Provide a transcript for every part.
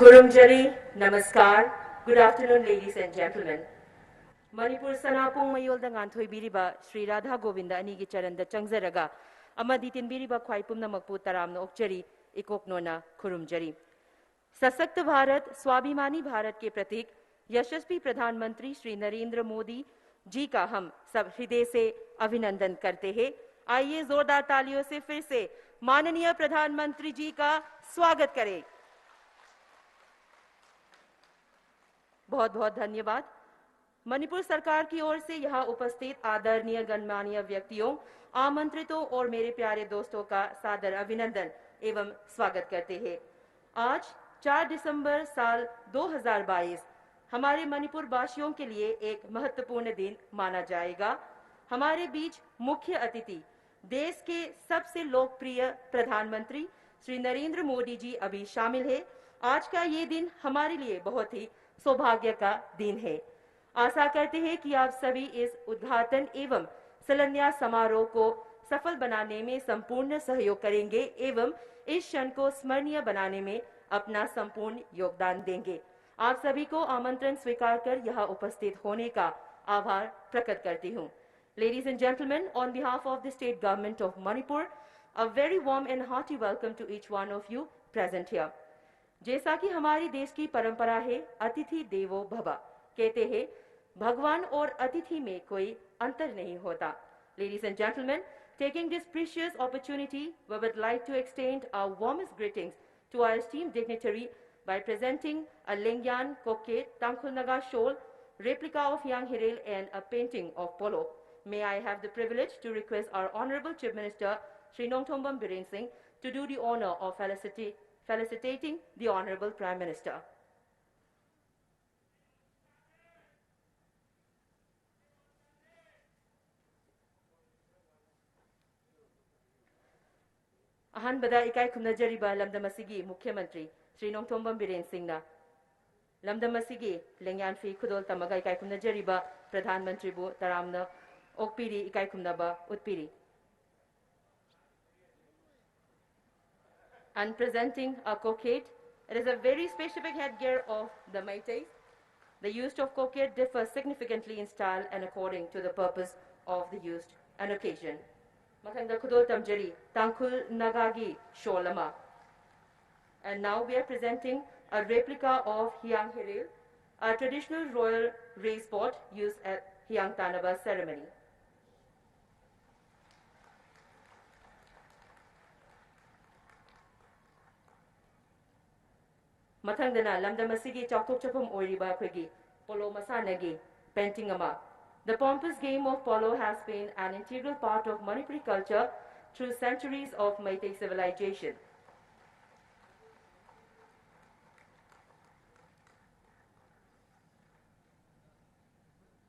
Kurumjari, Namaskar. Good afternoon, ladies and gentlemen. Manipur Sanapung Mayolda Nganthoi Biriba, Sri Radha Govinda Anigi Charanda Changzaraga, Amaditin Biriba Kwaipumna Makpu Taramna Okchari, Ikoknona Kurumjari. सशक्त भारत स्वाभिमानी भारत के प्रतीक यशस्वी प्रधानमंत्री श्री नरेंद्र मोदी जी का हम सब हृदय से अभिनंदन करते हैं। आइए जोरदार तालियों से फिर से माननीय प्रधानमंत्री जी का स्वागत करें। बहुत बहुत धन्यवाद। मणिपुर सरकार की ओर से यहाँ उपस्थित आदरणीय गणमान्य व्यक्तियों, आमंत्रितों और मेरे प्यारे दोस्तों का सादर अभिनंदन एवं स्वागत करते हैं। आज 4 दिसंबर साल 2022 हमारे मणिपुर वासियों के लिए एक महत्वपूर्ण दिन माना जाएगा। हमारे बीच मुख्य अतिथि देश के सबसे लोकप्रिय प्रधानमंत्री श्री नरेंद्र मोदी जी अभी शामिल है। आज का ये दिन हमारे लिए बहुत ही सौभाग्य का दिन है। आशा करते हैं कि आप सभी इस उद्घाटन एवं शिलान्यास समारोह को सफल बनाने में संपूर्ण सहयोग करेंगे एवं इस क्षण को स्मरणीय बनाने में अपना संपूर्ण योगदान देंगे। आप सभी को आमंत्रण स्वीकार कर यहाँ उपस्थित होने का आभार प्रकट करती हूँ। Ladies and gentlemen, on behalf of the State Government of Manipur, a very warm and hearty welcome to each one of you present here. जैसा कि हमारी देश की परंपरा है, अतिथि देवो भव, कहते हैं भगवान और अतिथि में कोई अंतर नहीं होता। Ladies and gentlemen, taking this precious opportunity, we would like to extend our warmest greetings to our esteemed dignitary by presenting a Lengyan Koket Tangkhul Naga shawl, replica of Hyang Hirel and a painting of Polo. May I have the privilege to request our Honorable Chief Minister, Sri Nongthombam Biren Singh, to do the honor of felicitating the Honorable Prime Minister. अहनबदा इकाई खुमनजरिबा लमदमसिगी मुख्यमंत्री Shri Nongthombam villain सिंहना लमदमसिगी लेंग्यानफी खुदोल तमगा इकाई खुमनजरिबा प्रधानमंत्री बु तरामना ओकपीरी इकाई खुमनबा उत्पीरी. And presenting a cockade, it is a very specific headgear of the Meiteis. The use of cockade differs significantly in style and according to the purpose of the use and occasion. Mathangda Khudol Tamjari, Tangkhul Nagagi Sholama. And now we are presenting a replica of Hyang Hirel, a traditional royal race boat used at Hyang Tanaba ceremony. Mathangdana Lamdamasigi Chaktok Chapum Oiriba Kwegi, Polo Masanagi, painting ama. The pompous game of polo has been an integral part of Manipuri culture through centuries of Meitei civilization.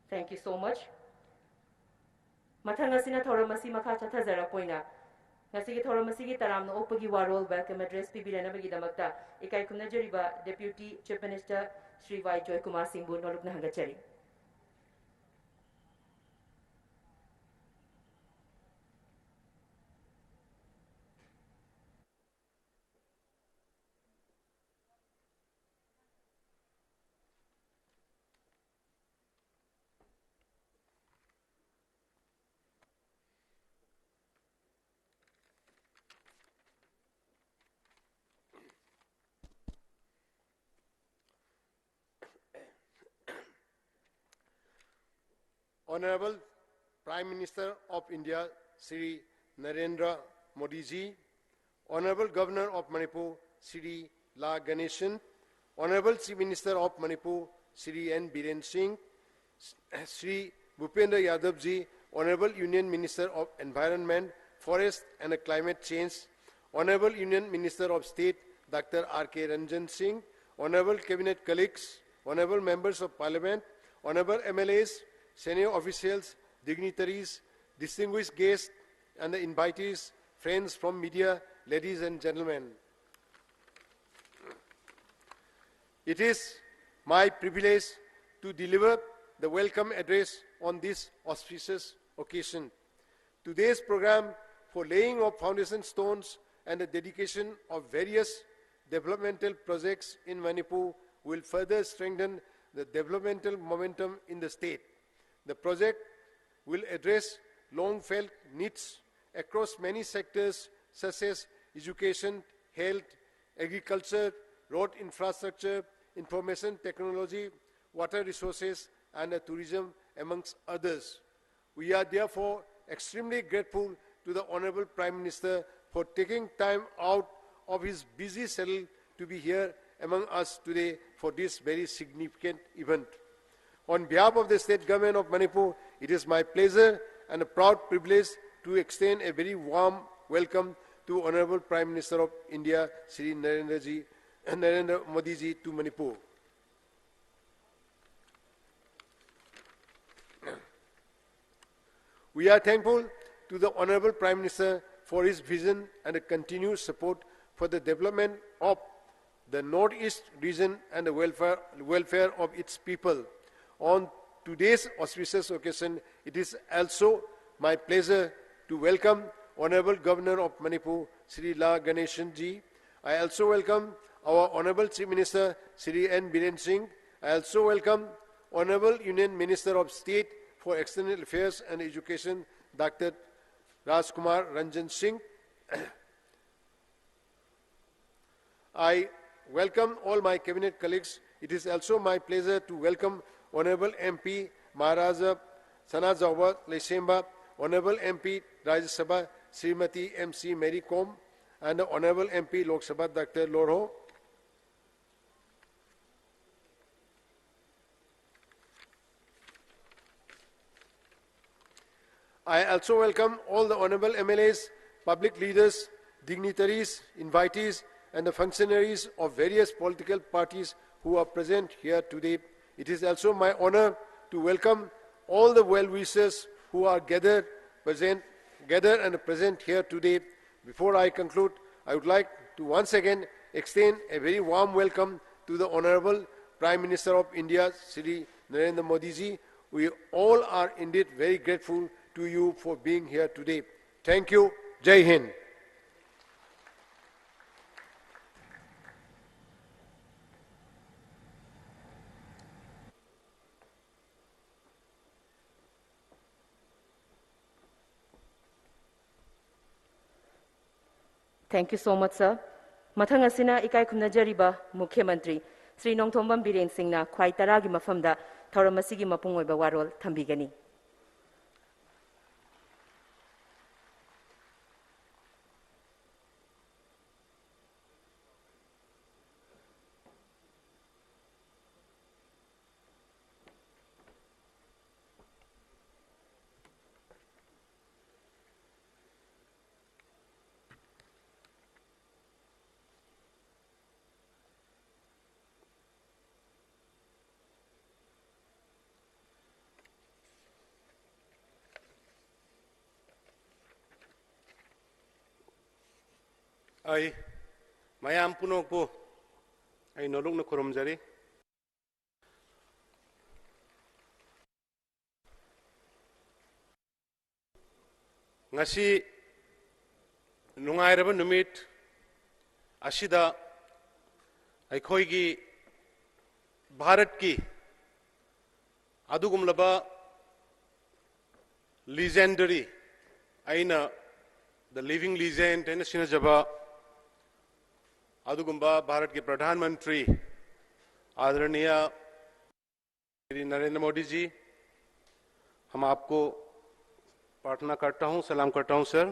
Thank you so much. Mathangasina Thoramasi Makacha Tazara Poina. Nasigi Thoramasigi Taramno Opagi Warol welcome address Pibirana Damakta, Ikai Kunajariba, Deputy Chief Minister Sri Vai Joy Kumar Singh Norukna Hangachari. Honorable Prime Minister of India, Shri Narendra Modi ji, Honorable Governor of Manipur, Shri La Ganeshan, Honorable Chief Minister of Manipur, Shri N. Biren Singh, Shri Bhupendra Yadav ji, Honorable Union Minister of Environment, Forest and Climate Change, Honorable Union Minister of State, Dr. R.K. Ranjan Singh, Honorable Cabinet colleagues, Honorable Members of Parliament, Honorable MLAs, senior officials, dignitaries, distinguished guests, and the invitees, friends from media, ladies and gentlemen. It is my privilege to deliver the welcome address on this auspicious occasion. Today's program for laying of foundation stones and the dedication of various developmental projects in Manipur will further strengthen the developmental momentum in the state. The project will address long-felt needs across many sectors such as education, health, agriculture, road infrastructure, information technology, water resources, and tourism, amongst others. We are therefore extremely grateful to the Honorable Prime Minister for taking time out of his busy schedule to be here among us today for this very significant event. On behalf of the State Government of Manipur, it is my pleasure and a proud privilege to extend a very warm welcome to Honorable Prime Minister of India, Shri Narendra Modi ji, to Manipur. We are thankful to the Honorable Prime Minister for his vision and a continued support for the development of the Northeast region and the welfare of its people. On today's auspicious occasion, it is also my pleasure to welcome Honorable Governor of Manipur, Shri La Ganeshan ji. I also welcome our Honorable Chief Minister, Shri N. Biren Singh. I also welcome Honorable Union Minister of State for External Affairs and Education, Dr. Rajkumar Ranjan Singh. I welcome all my cabinet colleagues. It is also my pleasure to welcome Honorable MP Maharaja Sanajawa Lesemba, Honorable MP Rajya Sabha Srimati MC Mary Kom, and the Honorable MP Lok Sabha Dr. Lorho. I also welcome all the Honorable MLAs, public leaders, dignitaries, invitees, and the functionaries of various political parties who are present here today. It is also my honor to welcome all the well-wishers who are gathered and present here today. Before I conclude, I would like to once again extend a very warm welcome to the Honorable Prime Minister of India, Shri Narendra Modi ji. We all are indeed very grateful to you for being here today. Thank you. Jai Hind. Thank you so much, sir. Mathang asina ikai khumnajariba Mukhya Mantri Sri Nongthombam Biren Singhna khwai taragi mafamda thauram asigi mapung oiba warol thambigani. Ai mayam punok po ay nolong na kurumjari ngasi nungairaba numit asida aikhoi gi Bharat ki adugumlaba legendary aina the living legend and sinajaba अदुगुम्बा Bharat के प्रधानमंत्री आदरणीय श्री नरेंद्र मोदी जी, हम आपको प्रार्थना करता हूं, सलाम करता हूं सर।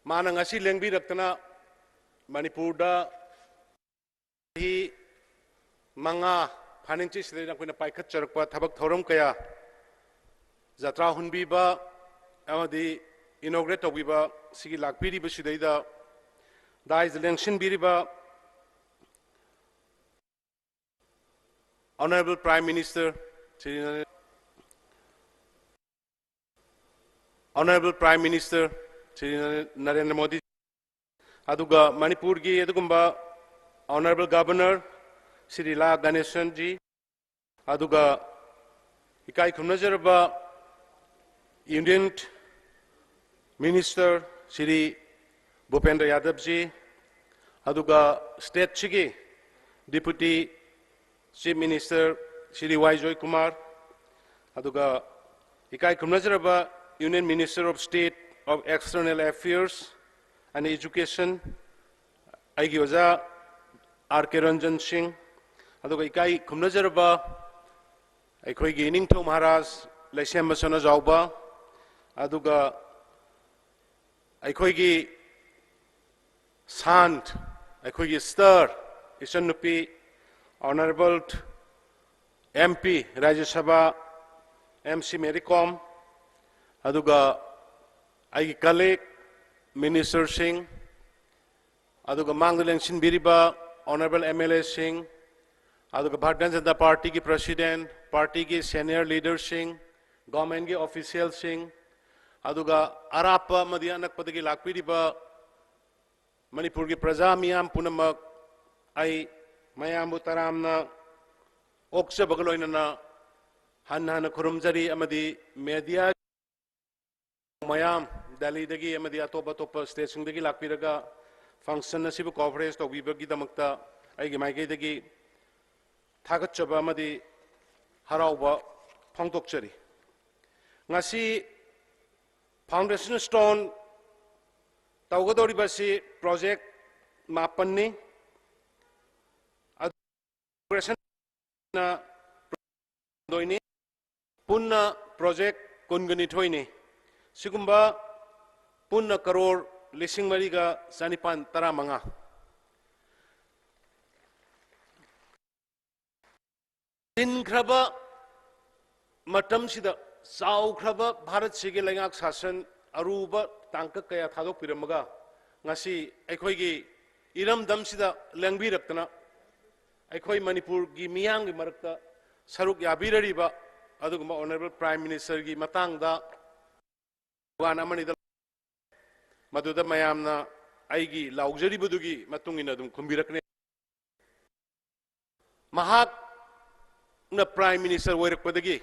माना ngasi lengbi raktana Manipur da hi manga phaninchi sidai na paikhat charakpa thabak thoram kaya jatra hunbi ba amadi inaugurate tobiba sigi lakpiri ba sidai da da is election biriba Honorable Prime Minister Shri Narendra Modi aduga Manipur gi adugumba Honorable Governor Shri La Ganeshan ji aduga ikai khumnajaraba Union Minister Shri Bhupendra Yadav ji aduga state chigi deputy chief minister Shri Y Joy Kumar aduga ikai kumnajaraba union minister of state of external affairs and education aigi oja R.K. Ranjan Singh aduga ikai kumnajaraba ꯑꯩꯈꯣꯏꯒꯤ ꯅꯤꯡꯊꯧ ꯃꯍꯥꯔꯥꯖ ꯂꯩꯁꯦꯝꯕ ꯁꯅꯥꯖꯥꯎꯕ ꯑꯗꯨꯒ ꯑꯩꯈꯣꯏꯒꯤ ꯁꯥꯟꯠ ꯑꯩꯈꯣꯏꯒꯤ star ꯏꯆꯟꯅꯨꯄꯤ honourable MP ꯔꯥꯖ꯭ꯌ Sabha MC Mary ꯀꯣꯝ ꯑꯗꯨꯒ ꯑꯩꯒꯤ click ꯃꯤꯅꯤꯁꯇꯔꯁꯤꯡ ꯑꯗꯨꯒ ꯃꯥꯡꯗ ꯂꯦꯡꯁꯤꯟꯕꯤꯔꯤꯕ honourable MLAꯁꯤꯡ aduga Bharatiya Janata Party ki president party ki senior leaders sing government ki officials sing aduga arapa madi anakpadagi lakpiriba Manipur ki praja miyam punamak ai mayam taramna oksa bagaloinana hanhana khurumjari amadi media mayam Delhi dagi amadi atopa topa state sing dagi lakpiraga function asibu coverage tawbibagi damakta ai gi maigai dagi थागतचबा अमदी हराउबा फोंदोकचरी ngasi foundation stone tawgadoribasi project mapanni operation na doini punna project kungani thoini sigumba punna crore lising mariga sanipan taramanga Inkraba matam sida saukraba Bharat sige lengak sasan aruba tangka kaya thadok piramaga ngasi aikhoi gi iram dam sida lengbi raktana aikhoi Manipur gi miyang gi marakta saruk yabirariba aduguma honorable prime minister gi matang da wana mani da maduda mayamna aigi laujari budugi matungina dum khumbirakne mahak na prime minister oirakpadagi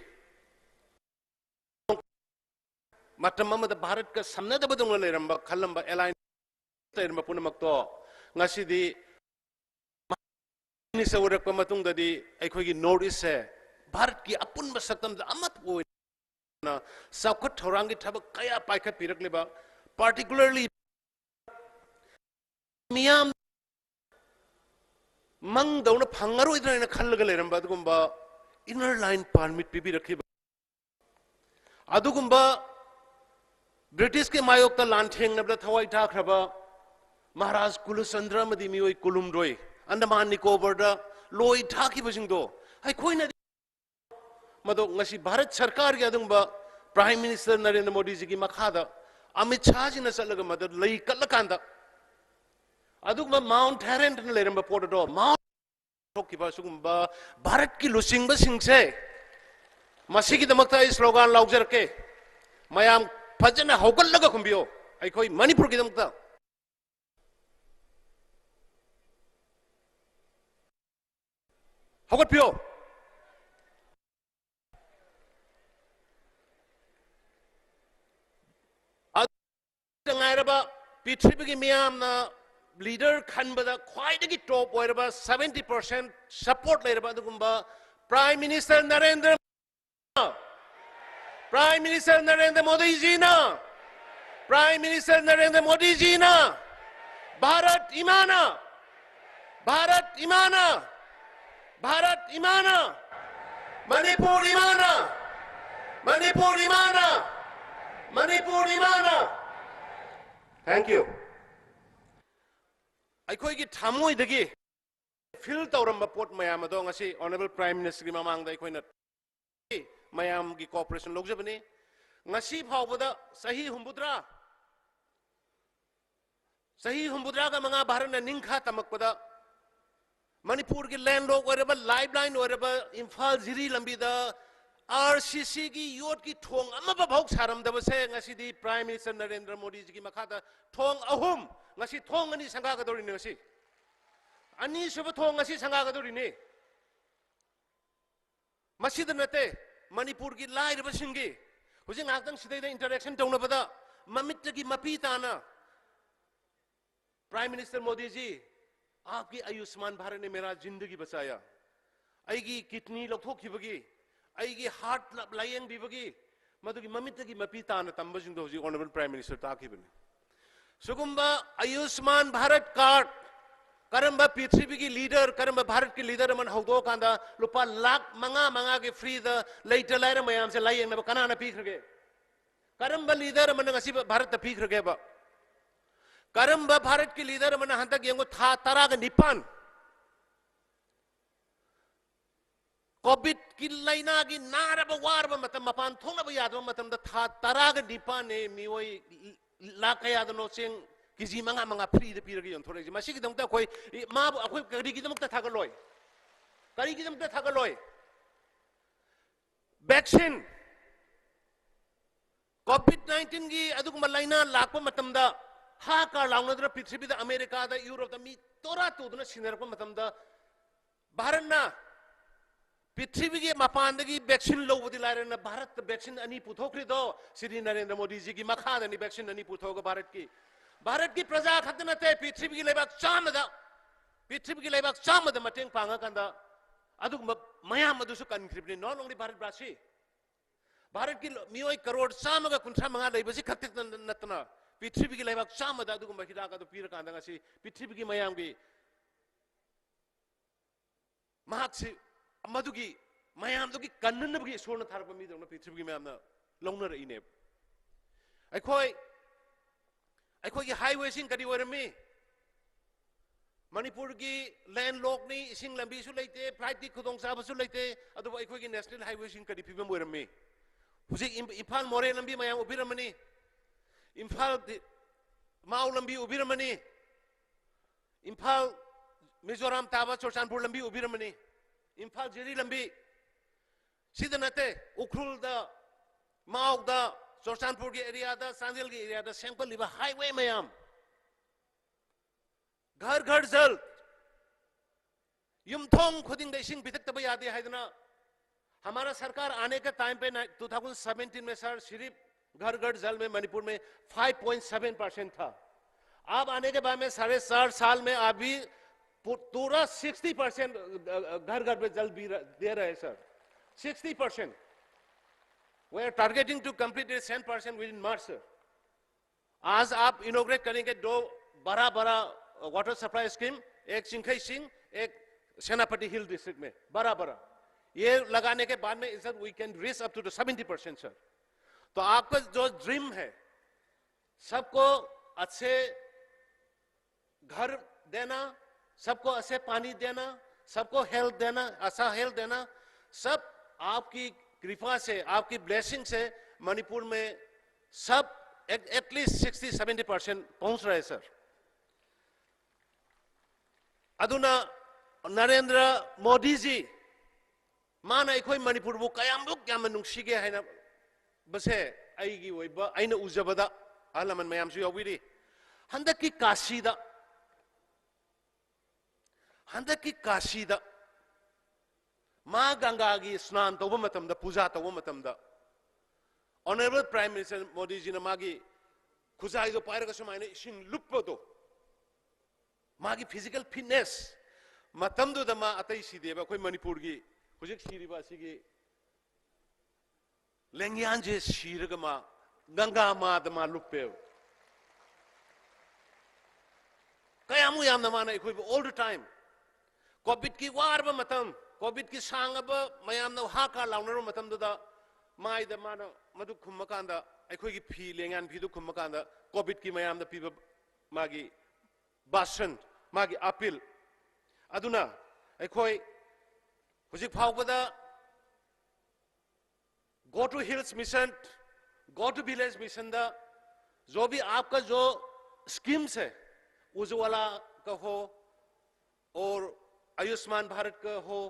matam amada Bharat ka samnada badungla leramba khalamba alliance leramba punamakto ngasidi minister oirakpa matungdadi aikhoigi north east se Bharat ki apunba sakam da amat oina saukhat thorangi thaba kaya paikhat pirakleba particularly miyam mang dauna phangaro idana khallaga leramba adugumba inner line permit pibi rakhiba adugumba British ke mayokta lantheng nabla thawai thakraba Maharaj Kulusandra madi mioi kulumroi Andaman Nicobar da loi thakiba singdo ai khoina mado ngasi Bharat Sarkar gi adungba Prime Minister Narendra Modi ji gi makhada Amit Shah ji na salaga madad lei kalakanda adugma Mount Tarrant na leramba podo Mount Tokiba sugumba Bharat ki lusingba singse masigi damakta is slogan laugjarke mayam fajana hogallaga khumbiyo aikoi Manipur ki damakta hogatpiyo ngairaba pithribagi miyamna leader khanbada khwaidagi top oiraba 70% support leiraba adugumba Prime Minister Narendra Modi ji na Prime Minister Narendra Modi ji na Bharat imana Manipur imana Thank you aikoi gi thamoi dagi fil tawramba pot mayam ado ngasi honorable prime minister gi mamang da aikoi na mayam gi cooperation logjabani ngasi phawbada sahi humbudra ga manga bharat na ningkha tamakpada Manipur gi landlock oreba lifeline oreba Imphal Ziri lambi da RCC ki yot ki thong amma ba bhauk saram da base ngasi di Prime Minister Narendra Modi ji ki makhada thong ahum ngasi thong ani sanga ga dori ngasi ani suba thong ngasi sanga ga dori ne masida nate Manipur ki lai raba singi huji ngakdang sidai da interaction tawna bada mamit gi mapi ta na Prime Minister Modi ji आपकी आयुष्मान भारत ने मेरा जिंदगी बचाया आईगी kidney लौथोखिबगी आईगी heart लायंग बिबगी मदुगी ममितगी मपी ताना तंबजिंग होजी ऑनरेबल प्राइम मिनिस्टर ताकिबने सुगुम्बा आयुष्मान भारत कार्ड करम्बा पृथ्वी की लीडर करम्बा भारत की लीडर मन हौदो कांदा लुपा लाख मंगा के फ्री द लेटर लायर मयाम से लायंग नब कनाना पीखरगे करम्बा लीडर मन ngasi भारत त पीखरगे बा करम्बा भारत की लीडर मन हंतक यंगो था तरा ग निपान कोविड की लाइना की नारब वारब मतम मपान थोंगब यादब मतम द था तरा ग निपान ने मिओई लाख यादनो सेंग किसी मंगा फ्री द पीरगे यंथोरे जी मासी की दमता कोई मा अखोई करी की दमता थागलोय करी की दमता थागलोय वैक्सीन कोविड-19 की अदुगुम लाइना लाख मतम द हा का लाउनद्र पृथ्वी द अमेरिका द यूरोप द मी तोरा तोदना सिनरप मतम द भारतना पृथ्वी के मपान की वैक्सीन लोबदी लायरना भारत वैक्सीन अनि पुथोखरि दो श्री नरेंद्र मोदी जी की मखादनी वैक्सीन अनि पुथोग भारत की प्रजा खत नते पृथ्वी की लेबाक चामद मतेंग पांगा कंदा अदुग मयाम मदुसु कनख्रिबनि नॉट ओनली भारत की मियोई करोड़ चामगा कुंथ्रा मंगा लेबसि खत्ते नतना पृथ्वी की लेबाक चामद अदुग महिदा का तो पीर कांदा ngasi पृथ्वी की मयाम की महाक्सि मदुगी मयाम दुगी कन्ननबगी सोरना थारप मी दंना पृथ्वी की मयाम लौनर इने अखोई की हाईवे सिंग कदी वरमी मणिपुर की लैंड लॉक नी इसिंग लंबी सु लेते फ्लाइट की खुदोंग साबसु लेते अदुब अखोई की नेशनल हाईवे सिंग कदी फिबम वरमी हुजी इम्फाल मोरे लंबी मयाम उबिरमनी इम्फाल माउ लंबी उबिरमनी इम्फाल मिजोरम ताबा चोरचानपुर लंबी उबिरमनी इम्फाल जेरी लंबी सिदनते उखरुल द माउ द चोरचानपुर के एरिया द सांझेल के एरिया द सैंपल लिबा हाईवे मयाम घर घर जल युमथोंग खुदिंग द इसिंग बितक तब याद है हमारा सरकार आने के टाइम पे 2017 में सर सिर्फ घर घर जल में मणिपुर में 5.7% था अब आने के बाद में 4.5 साल में अभी पूरा 60% घर घर में जल भी दे रहे हैं sir 60%. We are targeting to complete it 10% within March sir. आज आप इनोग्रेट करेंगे दो बड़ा वाटर सप्लाई स्कीम एक चिंखई सिंह एक सेनापति हिल डिस्ट्रिक्ट में बड़ा ये लगाने के बाद में sir we can reach up to 70% sir. तो आपका जो ड्रीम है सबको अच्छे घर देना सबको अच्छे पानी देना सबको हेल्थ देना अच्छा हेल्थ देना सब आपकी कृपा से आपकी ब्लेसिंग से मणिपुर में सब एटलीस्ट 60-70% पहुंच रहे सर. अदुना नरेंद्र मोदी जी माना अखोई मणिपुर बु कयामुक याम नुंगसिगे हैना बसे आईगी ओइबा आइना उजबदा आलमन मयामसु याविरी हंदकी काशीदा मां गंगा की स्नान तब मतमदा पूजा तब मतमदा honourable prime minister Modi ji ने मागी खुजाइदो पाइरगा सुमाइने इसिंग लुप्पदो मागी फिजिकल फिटनेस मतमदुदा मा अतै सिदेबा कोई मणिपुर की हुजिक सिरिबा सिगी लेंग्यान जे सिरगा मा गंगा मा दमा लुप्पे कयामु यामना माना इखोइ ऑल द टाइम कोविड की वारबा मतम कोविड की सांगब मयामना हाका लाउनरो मतमदुदा माइदा माना मदु खुम्मकांदा अखोई फी लेंगान फीदु खुम्मकांदा कोविड की मयामना पीबा मागी भाषण मागी अपील अदुना अखोई हुजिक फावबदा go to hills mission go to village mission दा जो भी आपका जो स्कीम्स है उज्ज्वला का हो और आयुष्मान भारत का हो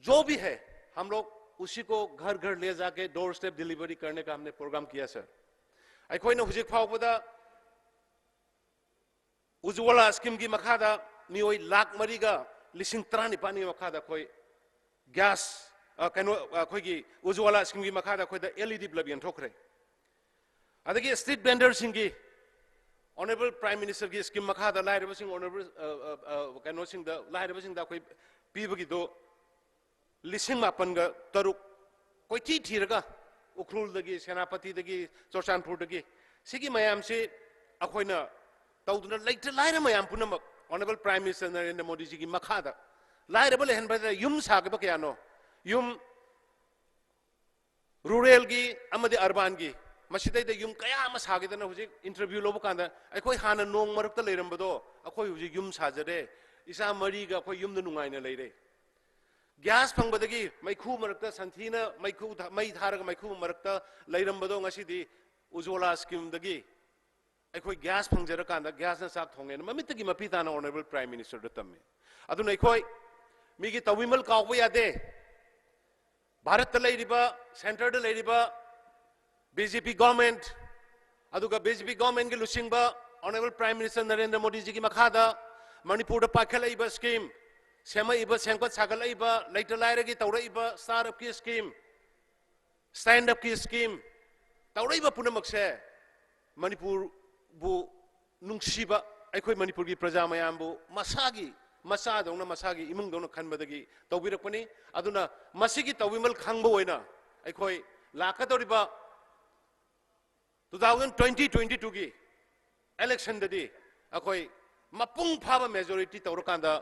जो भी है हम लोग उसी को घर घर ले जाके डोर स्टेप डिलीवरी करने का हमने प्रोग्राम किया सर. अखोइना हुजिक फावबदा उज्ज्वला स्कीम की मखादा मियोई लाख मरीगा लिसिंग 19 मखादा कोई गैस कनो अखोई उज्ज्वला स्कीम की मखादा कोई द एलईडी बल्ब यंथोखरे अदगी स्ट्रीट वेंडर सिंगी Honorable Prime Minister ki scheme makha da lai rebasing honorable kano sing da lai rebasing da koi pibagi do lising mapan ga taruk koi ti thiraga ukrul dagi senapati dagi Churchandpur dagi sigi mayam se akhoina tawduna later lai ra mayam punamak Honorable Prime Minister Narendra Modi ji ki makha da lai rebal hen ba yum sa ga kya no yum rural gi amadi urban gi Masidai yum kaya mas hagidana hujik interview lobo kanda akoi hana nong marakta leirambado akoi hujik yum sajare isa mari ga akoi yum nungaina leire gas phangbadagi maikhu marakta santhina maikhu mai tharaga maikhu marakta leirambado ngasidi ujola scheme dagi akoi gas phangjara kanda gas na sak thongen mamitagi mapitana Honorable Prime Minister da tamme aduna akoi migi tawimal kawba yade Bharat ta leiriba center da leiriba BJP government, aduga BJP government ke lusingba Honorable Prime Minister Narendra Modi ji ki makhada Manipur da pakhala iba scheme, sema iba sengkot sagala iba later laira ki taura iba startup ki scheme, stand up ki scheme, taura iba puna makse Manipur bu nungsiba aikoi Manipur ki praja mayam bu masagi masa dongna masagi imung dongna khanbadagi tawbirakpani aduna masigi tawimal khangba oina aikoi lakadoriba 2022 की election दे अकोई मपुंग फाबा majority तौरकांदा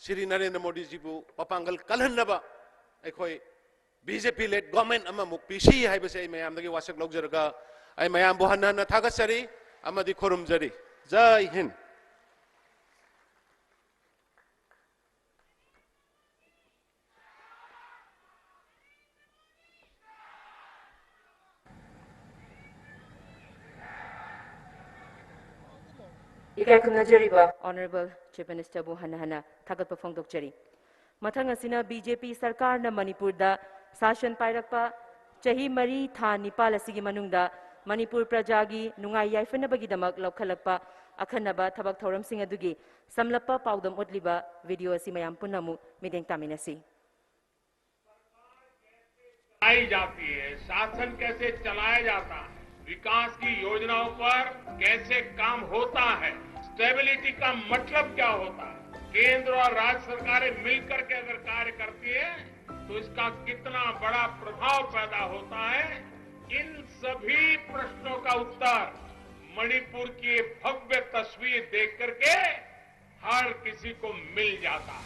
Shri Narendra Modi ji बु पपांगल कलहन्नबा अकोई BJP led government अमा मुक्पिसी है बसे मयाम दगे वासक लोग जरगा आई मयाम बुहन्ना न थागसरी अमा दि खोरुम जरी जय Hind Honorable Chief Minister Bu Hana Thagat Pafong Dokchari. Mathang asina BJP Sarkar na Manipur da Sashan Pairakpa Chahi Mari Tha Nipal asigi manungda Manipur Prajagi Nungai Yaifana Bagidamak Laukalakpa Akhanaba Tabak Thoram Singh Adugi Samlapa Paudam Utliba Video Simayam Punamu Mideng Taminasi. जाती है शासन कैसे चलाया जाता है विकास की योजनाओं पर कैसे काम होता है स्टेबिलिटी का मतलब क्या होता है केंद्र और राज्य सरकारें मिलकर के अगर कार्य करती है तो इसका कितना बड़ा प्रभाव पैदा होता है इन सभी प्रश्नों का उत्तर मणिपुर की भव्य तस्वीर देख करके हर किसी को मिल जाता है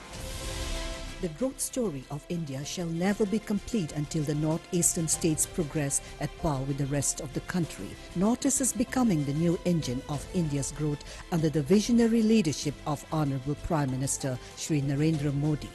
The growth story of India shall never be complete until the northeastern states progress at par with the rest of the country. Northeast is becoming the new engine of India's growth under the visionary leadership of Honorable Prime Minister Shri Narendra Modi.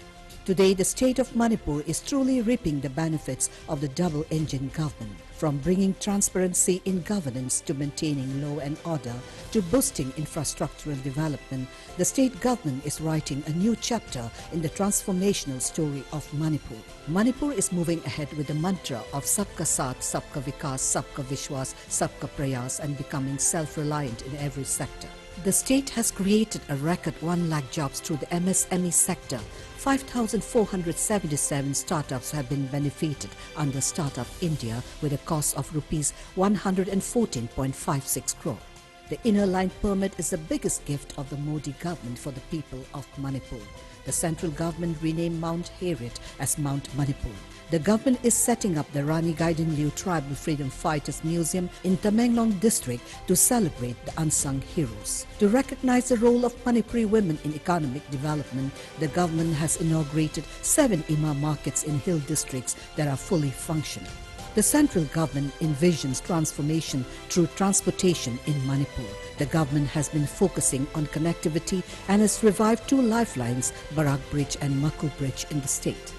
Today, the state of Manipur is truly reaping the benefits of the double-engine government. From bringing transparency in governance to maintaining law and order to boosting infrastructural development, the state government is writing a new chapter in the transformational story of Manipur. Manipur is moving ahead with the mantra of Sabka Saath, Sabka Vikas, Sabka Vishwas, Sabka Prayas and becoming self-reliant in every sector. The state has created a record 1 lakh jobs through the MSME sector. 5,477 startups have been benefited under Startup India with a cost of rupees 114.56 crore. The inner line permit is the biggest gift of the Modi government for the people of Manipur. The central government renamed Mount Harriet as Mount Manipur. The government is setting up the Rani Gaidinliu Tribal Freedom Fighters Museum in Tamenglong district to celebrate the unsung heroes. To recognize the role of Manipuri women in economic development, the government has inaugurated 7 Imam markets in hill districts that are fully functional. The central government envisions transformation through transportation in Manipur. The government has been focusing on connectivity and has revived 2 lifelines, Barak Bridge and Maku Bridge in the state.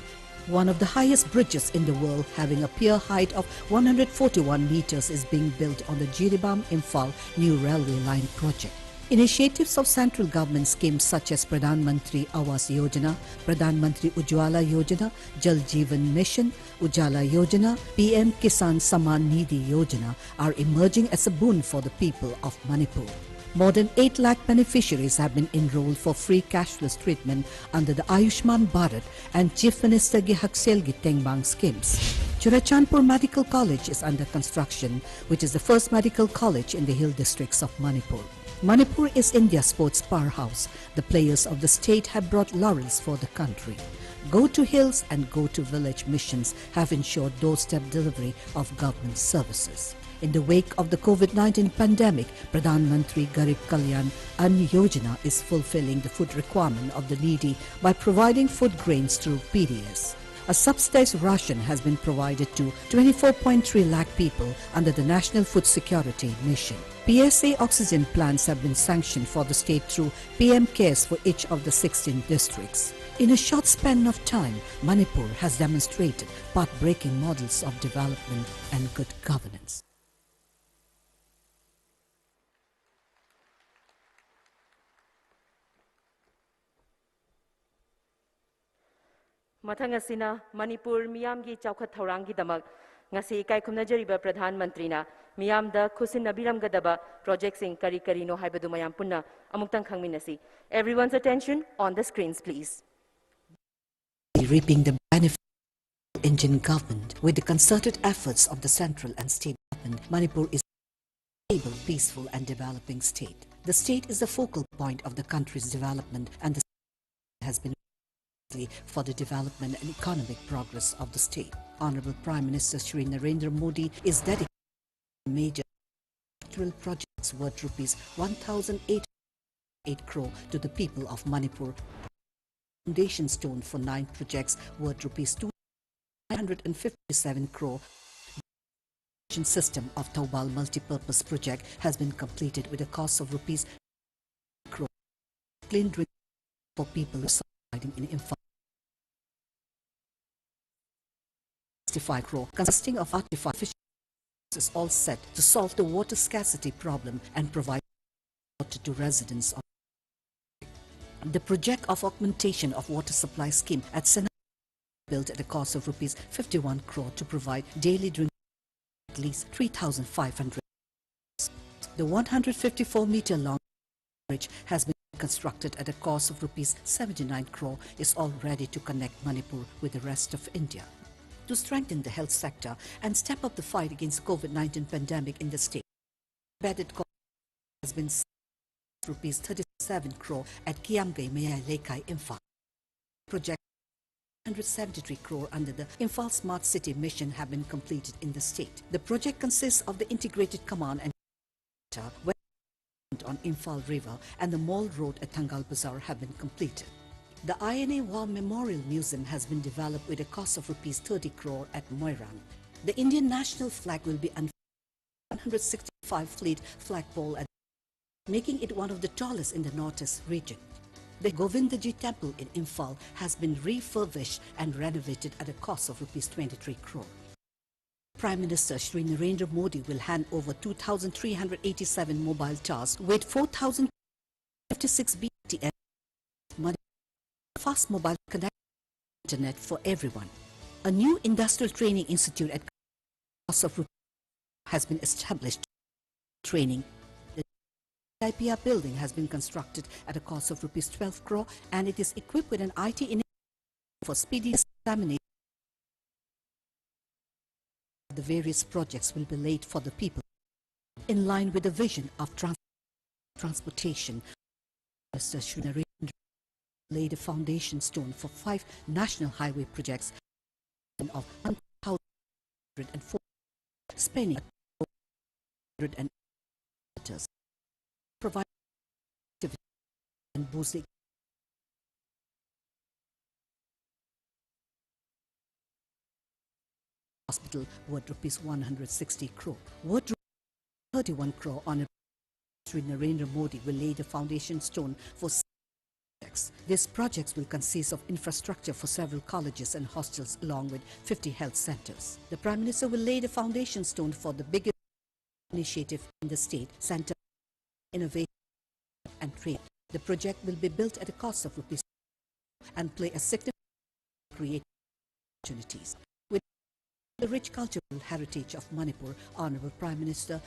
One of the highest bridges in the world, having a pier height of 141 meters, is being built on the Jiribam-Imphal new railway line project. Initiatives of central government schemes such as Pradhan Mantri Awas Yojana, Pradhan Mantri Ujjwala Yojana, Jal Jeevan Mission, Ujjala Yojana, PM Kisan Samman Nidhi Yojana are emerging as a boon for the people of Manipur. More than 8 lakh beneficiaries have been enrolled for free cashless treatment under the Ayushman Bharat and Chief Minister Gi Haksel Gi Tengbang schemes. Churachandpur Medical College is under construction, which is the first medical college in the hill districts of Manipur. Manipur is India's sports powerhouse. The players of the state have brought laurels for the country. Go to Hills and Go to Village missions have ensured doorstep delivery of government services. In the wake of the COVID-19 pandemic, Pradhan Mantri Garib Kalyan Ann Yojana is fulfilling the food requirement of the needy by providing food grains through PDS. A subsidized ration has been provided to 24.3 lakh people under the National Food Security Mission. PSA oxygen plants have been sanctioned for the state through PM CARES for each of the 16 districts. In a short span of time, Manipur has demonstrated path-breaking models of development and good governance. Mathang asina Manipur miyamgi chawkhat thaurangi damak ngasi kai khumnajariba Pradhan Mantrina miyamda khusin nabiramgadaba project sing kari no haibadu mayam punna amuktang khangminasi. Everyone's attention on the screens, please. Reaping the benefit of the Indian government with the concerted efforts of the central and state government, Manipur is a stable, peaceful and developing state. The state is the focal point of the country's development and the state has been for the development and economic progress of the state. Honorable Prime Minister Shri Narendra Modi is dedicated to major structural projects worth rupees 1,808 crore to the people of Manipur. Foundation stone for 9 projects worth rupees 257 crore. The system of Taubal multi-purpose project has been completed with a cost of rupees crore. Clean drink for people residing in Imphal. 65 crore consisting of artificial fish is all set to solve the water scarcity problem and provide water to residents. The project of augmentation of water supply scheme at Sena built at a cost of rupees 51 crore to provide daily drinking at least 3,500. The 154-meter long bridge has been constructed at a cost of rupees 79 crore is all ready to connect Manipur with the rest of India. To strengthen the health sector and step up the fight against COVID-19 pandemic in the state, bedded has been rupees 37 crore at Kiamgai Mayai Lekai Imphal. Project 173 crore under the Imphal Smart City mission have been completed in the state. The project consists of the integrated command and on Imphal River and the Mall Road at Tangal Bazaar have been completed. The INA War Memorial Museum has been developed with a cost of rupees 30 crore at Moirang. The Indian national flag will be unveiled 165 feet flagpole, making it one of the tallest in the northeast region. The Govindaji temple in Imphal has been refurbished and renovated at a cost of rupees 23 crore. Prime Minister Shri Narendra Modi will hand over 2,387 mobile towers with 4,056 BTS fast mobile connect internet for everyone. A new industrial training institute at cost of has been established. Training. The IPR building has been constructed at a cost of rupees 12 crore and it is equipped with an IT for speedy examination. The various projects will be laid for the people in line with the vision of transportation. Mr. Shri Narendra laid a foundation stone for 5 national highway projects of 1,104, spending 100 provide and boosting hospital worth rupees 160 crore. Worth 31 crore on a Shri Narendra Modi will lay the foundation stone for these projects will consist of infrastructure for several colleges and hostels along with 50 health centers. The Prime Minister will lay the foundation stone for the biggest initiative in the state, Center Innovation and Trade. The project will be built at a cost of rupees and play a significant role in creating opportunities. With the rich cultural heritage of Manipur, Honorable Prime Minister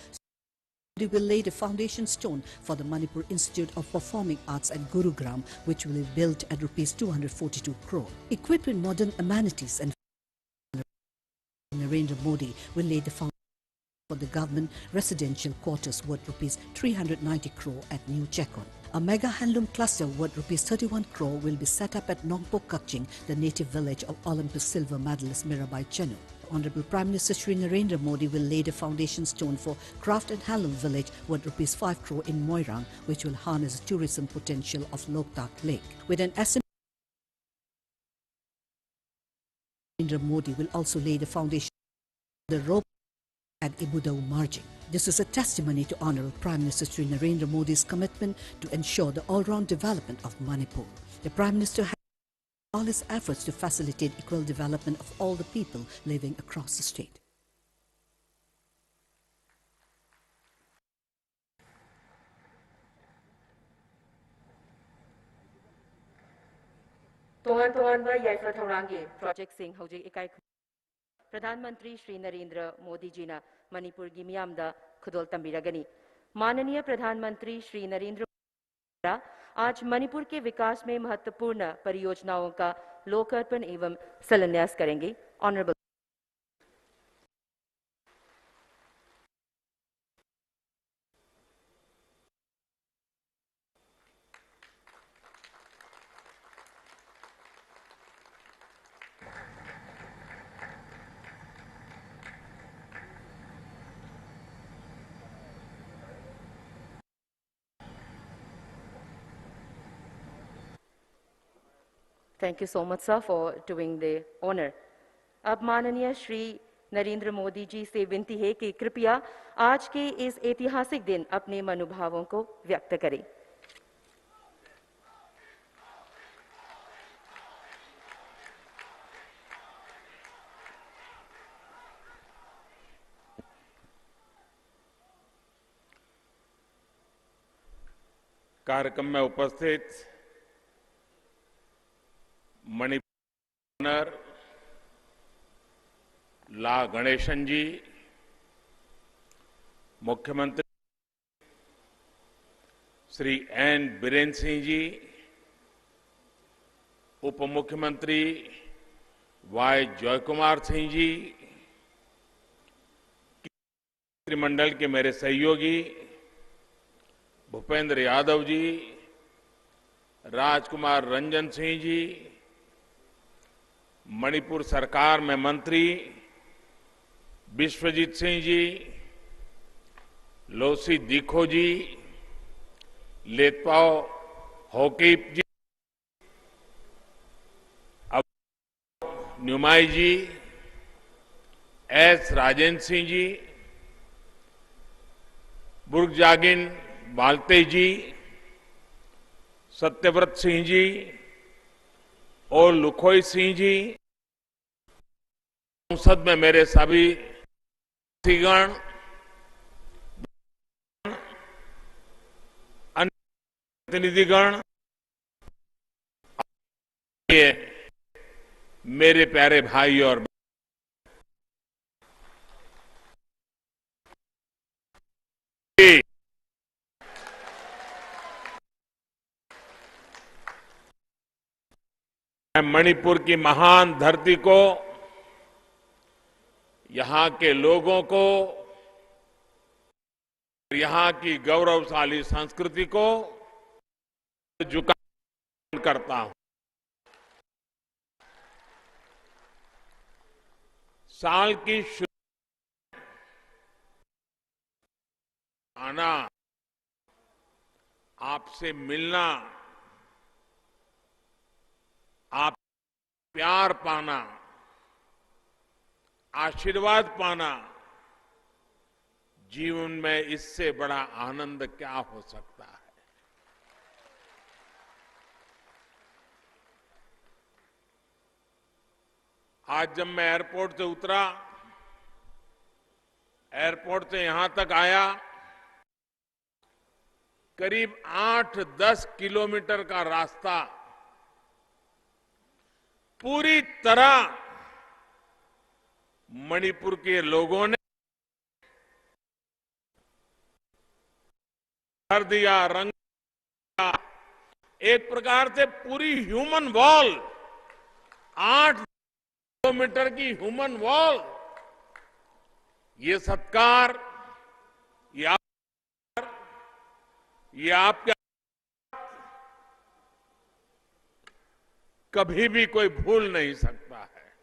They will lay the foundation stone for the Manipur Institute of Performing Arts at Gurugram, which will be built at rupees 242 crore. Equipped with modern amenities and Narendra Modi will lay the foundation for the government residential quarters worth rupees 390 crore at New Chekon. A mega handloom cluster worth rupees 31 crore will be set up at Nongpo Kaching, the native village of Olympus silver medalist Mirabai Chenu. Honorable Prime Minister Shri Narendra Modi will lay the foundation stone for craft and handloom village worth rupees 5 crore in Moirang, which will harness the tourism potential of Loktak Lake. With an estimate, Narendra Modi will also lay the foundation for the rope at Ibudau Marging. This is a testimony to Honorable Prime Minister Shri Narendra Modi's commitment to ensure the all-round development of Manipur. The Prime Minister has all his efforts to facilitate equal development of all the people living across the state. तोंगान-तोंगानबा याइफा थौरांगी project सिंह हौजिक इकाई प्रधानमंत्री श्री नरेंद्र मोदी जी ने मणिपुर की मियामदा खुदोल तंबीरगनी। माननीय प्रधानमंत्री श्री नरेंद्र मोदी आज मणिपुर के विकास में महत्वपूर्ण परियोजनाओं का लोकार्पण एवं शिलान्यास करेंगे। Honourable Thank you so much, sir, for doing the honor. अब माननीय श्री नरेंद्र मोदी जी से विनती है कि कृपया आज के इस ऐतिहासिक दिन अपने मनोभावों को व्यक्त करें। कार्यक्रम में उपस्थित मणिपुर ला गणेशन जी, मुख्यमंत्री श्री एन बीरेन सिंह जी, उप मुख्यमंत्री वाई जयकुमार सिंह जी, मंत्रिमंडल के मेरे सहयोगी भूपेंद्र यादव जी, राजकुमार रंजन सिंह जी, मणिपुर सरकार में मंत्री विश्वजीत सिंह जी, लोसी दीखो जी, लेतपाओ होकीप जी, न्यूमाई जी, एस राजेंद्र सिंह जी, बुर्गजागिन बालते जी, सत्यव्रत सिंह जी और लुखोई सिंह जी, संसद में मेरे सभी साथीगण, अन्य प्रतिनिधिगण, मेरे प्यारे भाई और मैं मणिपुर की महान धरती को, यहां के लोगों को, यहां की गौरवशाली संस्कृति को झुका करता हूं। साल की आना, आपसे मिलना, आप प्यार पाना, आशीर्वाद पाना, जीवन में इससे बड़ा आनंद क्या हो सकता है। आज जब मैं एयरपोर्ट से उतरा, एयरपोर्ट से यहां तक आया, करीब 8-10 किलोमीटर का रास्ता पूरी तरह मणिपुर के लोगों ने कर दिया, रंग दिया। एक प्रकार से पूरी ह्यूमन वॉल, 8 किलोमीटर की ह्यूमन वॉल ये सत्कार, ये आपके कभी भी कोई भूल नहीं सकता है।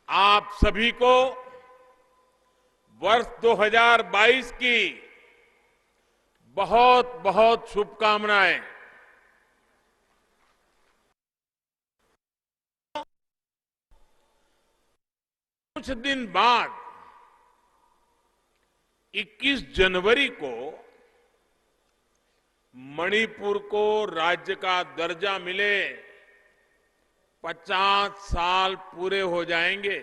आप सभी को वर्ष 2022 की बहुत बहुत शुभकामनाएं। कुछ दिन बाद 21 जनवरी को मणिपुर को राज्य का दर्जा मिले 50 साल पूरे हो जाएंगे।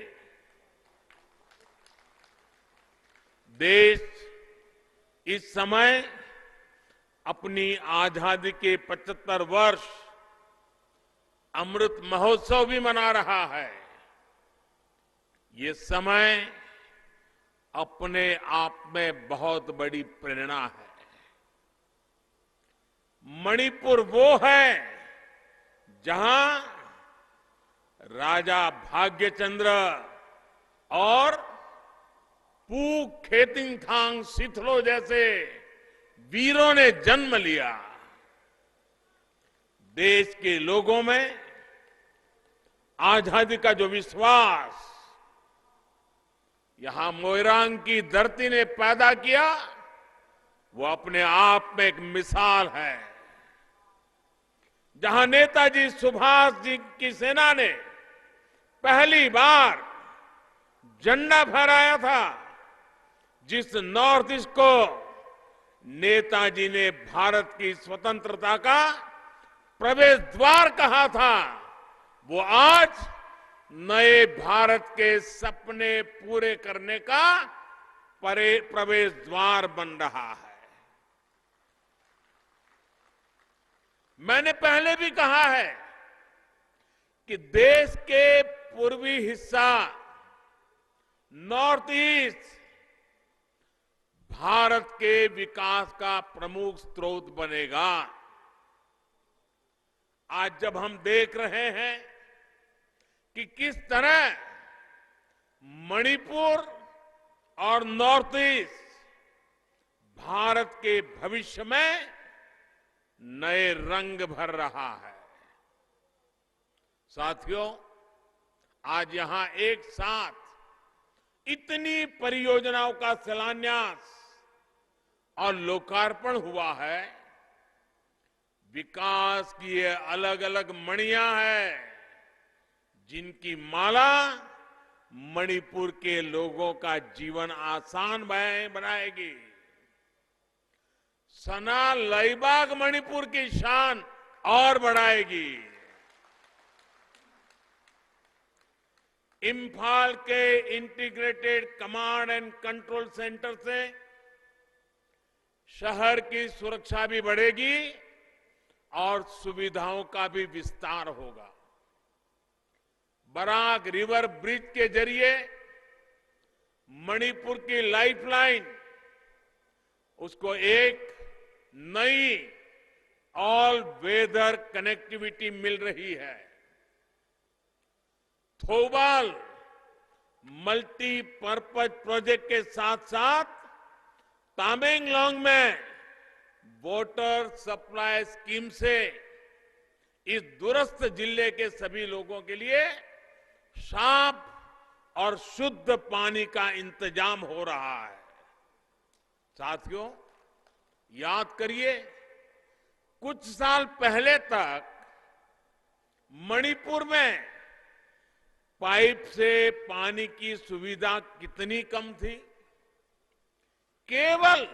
देश इस समय अपनी आजादी के 75 वर्ष अमृत महोत्सव भी मना रहा है। ये समय अपने आप में बहुत बड़ी प्रेरणा है। मणिपुर वो है जहां राजा भाग्यचंद्र और पूक खेतिंगथांग सिथलो जैसे वीरों ने जन्म लिया। देश के लोगों में आजादी का जो विश्वास यहां मोइरांग की धरती ने पैदा किया, वो अपने आप में एक मिसाल है। जहां नेताजी सुभाष जी की सेना ने पहली बार झंडा फहराया था, जिस नॉर्थ ईस्ट को नेताजी ने भारत की स्वतंत्रता का प्रवेश द्वार कहा था, वो आज नए भारत के सपने पूरे करने का प्रवेश द्वार बन रहा है। मैंने पहले भी कहा है कि देश के पूर्वी हिस्सा नॉर्थ ईस्ट भारत के विकास का प्रमुख स्रोत बनेगा। आज जब हम देख रहे हैं कि किस तरह मणिपुर और नॉर्थ ईस्ट भारत के भविष्य में नए रंग भर रहा है। साथियों, आज यहां एक साथ इतनी परियोजनाओं का शिलान्यास और लोकार्पण हुआ है। विकास की ये अलग अलग मणियां हैं, जिनकी माला मणिपुर के लोगों का जीवन आसान बनाएगी। सना लईबाग मणिपुर की शान और बढ़ाएगी। इंफाल के integrated command and control centre से शहर की सुरक्षा भी बढ़ेगी और सुविधाओं का भी विस्तार होगा। बराक रिवर ब्रिज के जरिए मणिपुर की लाइफलाइन, उसको एक नई ऑल वेदर कनेक्टिविटी मिल रही है। थोबाल मल्टीपर्पज प्रोजेक्ट के साथ साथ तामेंगलोंग में वाटर सप्लाई स्कीम से इस दूरस्थ जिले के सभी लोगों के लिए साफ और शुद्ध पानी का इंतजाम हो रहा है। साथियों, याद करिए, कुछ साल पहले तक मणिपुर में पाइप से पानी की सुविधा कितनी कम थी। केवल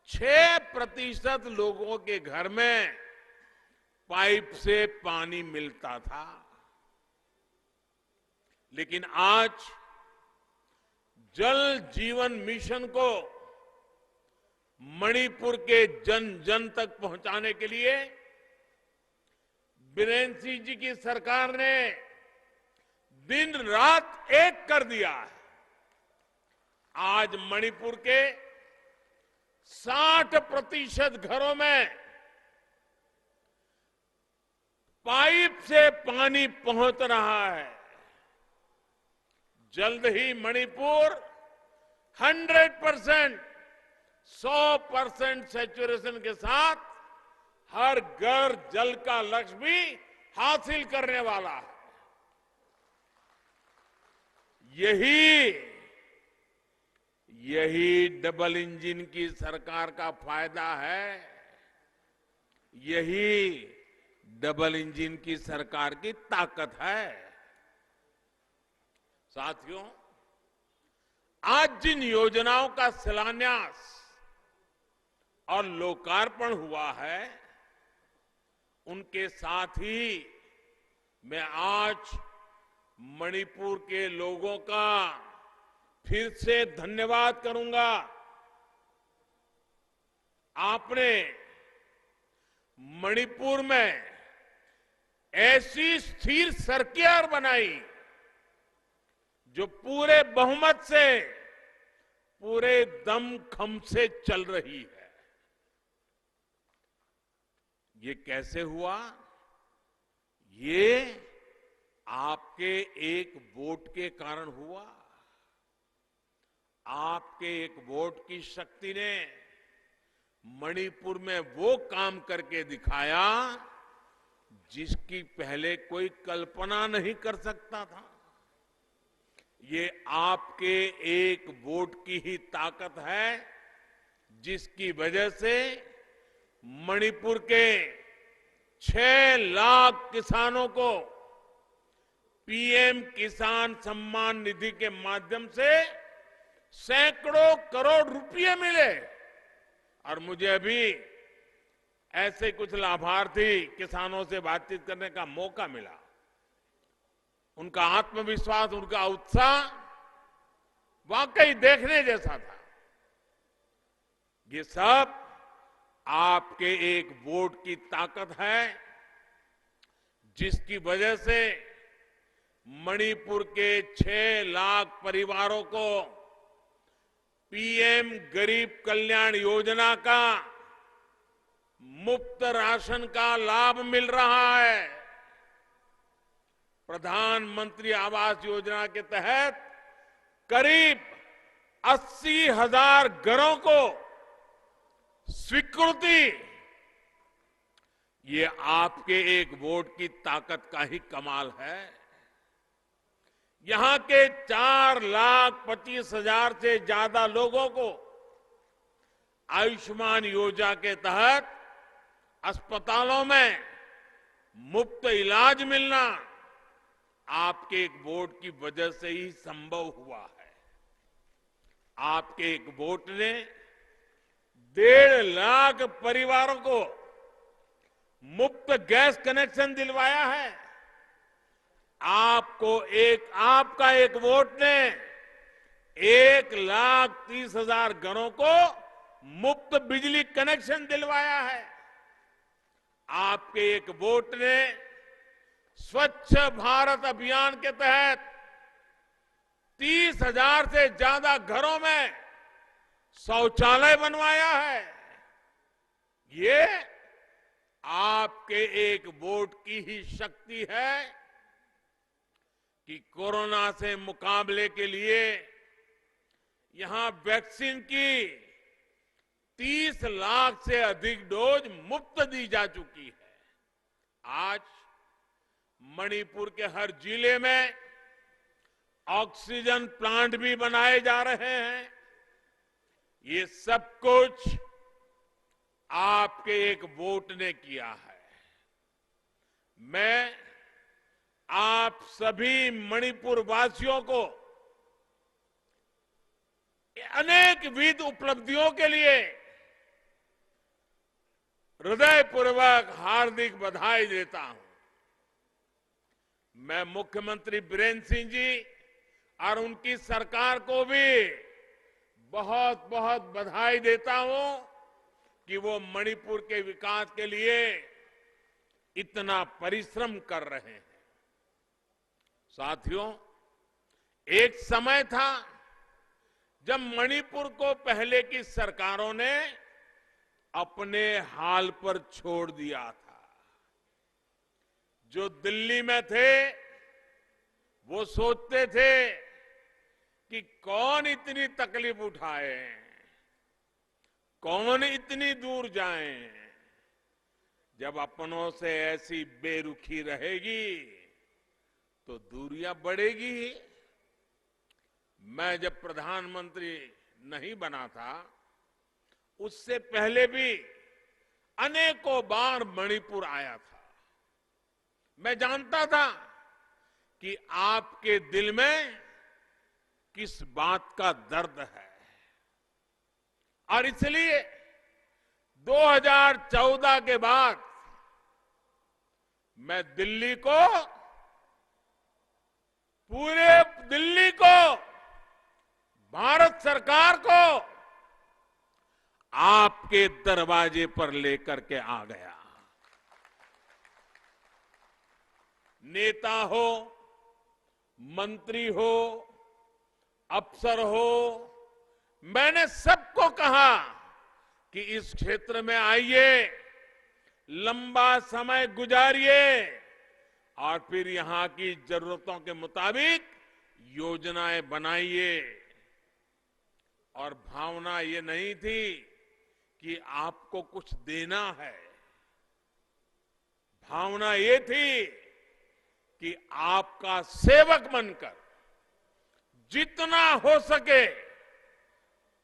6% लोगों के घर में पाइप से पानी मिलता था। लेकिन आज जल जीवन मिशन को मणिपुर के जन जन तक पहुंचाने के लिए बीरेन सिंह जी की सरकार ने दिन रात एक कर दिया है। आज मणिपुर के 60% घरों में पाइप से पानी पहुंच रहा है। जल्द ही मणिपुर 100%, 100% सैचुरेशन के साथ हर घर जल का लक्ष्य भी हासिल करने वाला है। यही डबल इंजन की सरकार का फायदा है। यही डबल इंजन की सरकार की ताकत है। साथियों, आज जिन योजनाओं का शिलान्यास और लोकार्पण हुआ है, उनके साथ ही मैं आज मणिपुर के लोगों का फिर से धन्यवाद करूंगा। आपने मणिपुर में ऐसी स्थिर सरकार बनाई जो पूरे बहुमत से, पूरे दमखम से चल रही है। ये कैसे हुआ? ये आपके एक वोट के कारण हुआ। आपके एक वोट की शक्ति ने मणिपुर में वो काम करके दिखाया जिसकी पहले कोई कल्पना नहीं कर सकता था। ये आपके एक वोट की ही ताकत है, जिसकी वजह से मणिपुर के 6 लाख किसानों को पीएम किसान सम्मान निधि के माध्यम से सैकड़ों करोड़ रुपए मिले। और मुझे अभी ऐसे कुछ लाभार्थी किसानों से बातचीत करने का मौका मिला। उनका आत्मविश्वास, उनका उत्साह वाकई देखने जैसा था। ये सब आपके एक वोट की ताकत है, जिसकी वजह से मणिपुर के 6 लाख परिवारों को पीएम गरीब कल्याण योजना का मुफ्त राशन का लाभ मिल रहा है। प्रधानमंत्री आवास योजना के तहत करीब 80,000 घरों को स्वीकृति। ये आपके एक वोट की ताकत का ही कमाल है। यहां के 4,25,000 से ज्यादा लोगों को आयुष्मान योजना के तहत अस्पतालों में मुफ्त इलाज मिलना आपके एक वोट की वजह से ही संभव हुआ है। आपके एक वोट ने 1.5 लाख परिवारों को मुफ्त गैस कनेक्शन दिलवाया है। आपका एक वोट ने 1,30,000 घरों को मुफ्त बिजली कनेक्शन दिलवाया है। आपके एक वोट ने स्वच्छ भारत अभियान के तहत 30,000 से ज्यादा घरों में शौचालय बनवाया है। ये आपके एक वोट की ही शक्ति है कि कोरोना से मुकाबले के लिए यहां वैक्सीन की 30 लाख से अधिक डोज मुफ्त दी जा चुकी है। आज मणिपुर के हर जिले में ऑक्सीजन प्लांट भी बनाए जा रहे हैं। ये सब कुछ आपके एक वोट ने किया है। मैं आप सभी मणिपुर वासियों को अनेकविध उपलब्धियों के लिए हृदयपूर्वक हार्दिक बधाई देता हूं। मैं मुख्यमंत्री बीरेन्द्र सिंह जी और उनकी सरकार को भी बहुत बहुत बधाई देता हूं कि वो मणिपुर के विकास के लिए इतना परिश्रम कर रहे हैं। साथियों, एक समय था जब मणिपुर को पहले की सरकारों ने अपने हाल पर छोड़ दिया था। जो दिल्ली में थे वो सोचते थे कि कौन इतनी तकलीफ उठाए, कौन इतनी दूर जाए। जब अपनों से ऐसी बेरुखी रहेगी तो दूरियां बढ़ेगी ही। मैं जब प्रधानमंत्री नहीं बना था, उससे पहले भी अनेकों बार मणिपुर आया था। मैं जानता था कि आपके दिल में किस बात का दर्द है, और इसलिए 2014 के बाद मैं दिल्ली को, पूरे दिल्ली को, भारत सरकार को आपके दरवाजे पर लेकर के आ गया। नेता हो, मंत्री हो, अफसर हो, मैंने सबको कहा कि इस क्षेत्र में आइए, लंबा समय गुजारिए और फिर यहां की जरूरतों के मुताबिक योजनाएं बनाइए। और भावना ये नहीं थी कि आपको कुछ देना है, भावना ये थी कि आपका सेवक बनकर जितना हो सके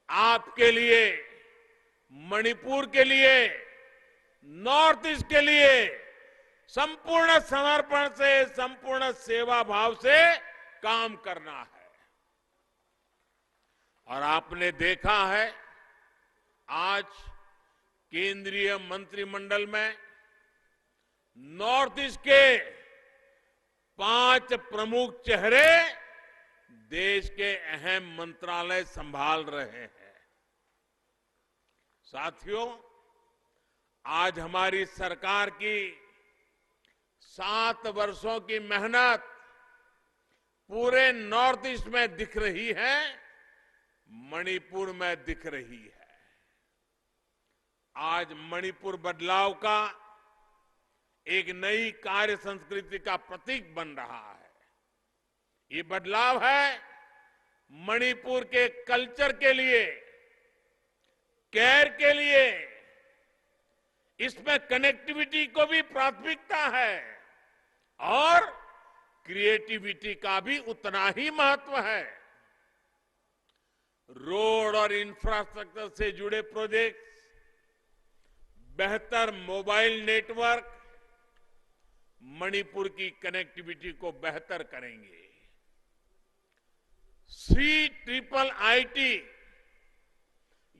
आपके लिए, मणिपुर के लिए, नॉर्थ ईस्ट के लिए संपूर्ण समर्पण से, संपूर्ण सेवा भाव से काम करना है। और आपने देखा है, आज केंद्रीय मंत्रिमंडल में नॉर्थ ईस्ट के 5 प्रमुख चेहरे देश के अहम मंत्रालय संभाल रहे हैं। साथियों, आज हमारी सरकार की 7 वर्षों की मेहनत पूरे नॉर्थ ईस्ट में दिख रही है, मणिपुर में दिख रही है। आज मणिपुर बदलाव का एक नई कार्य संस्कृति का प्रतीक बन रहा है। ये बदलाव है मणिपुर के कल्चर के लिए, केयर के लिए। इसमें कनेक्टिविटी को भी प्राथमिकता है और क्रिएटिविटी का भी उतना ही महत्व है। रोड और इंफ्रास्ट्रक्चर से जुड़े प्रोजेक्ट्स, बेहतर मोबाइल नेटवर्क मणिपुर की कनेक्टिविटी को बेहतर करेंगे। CIIT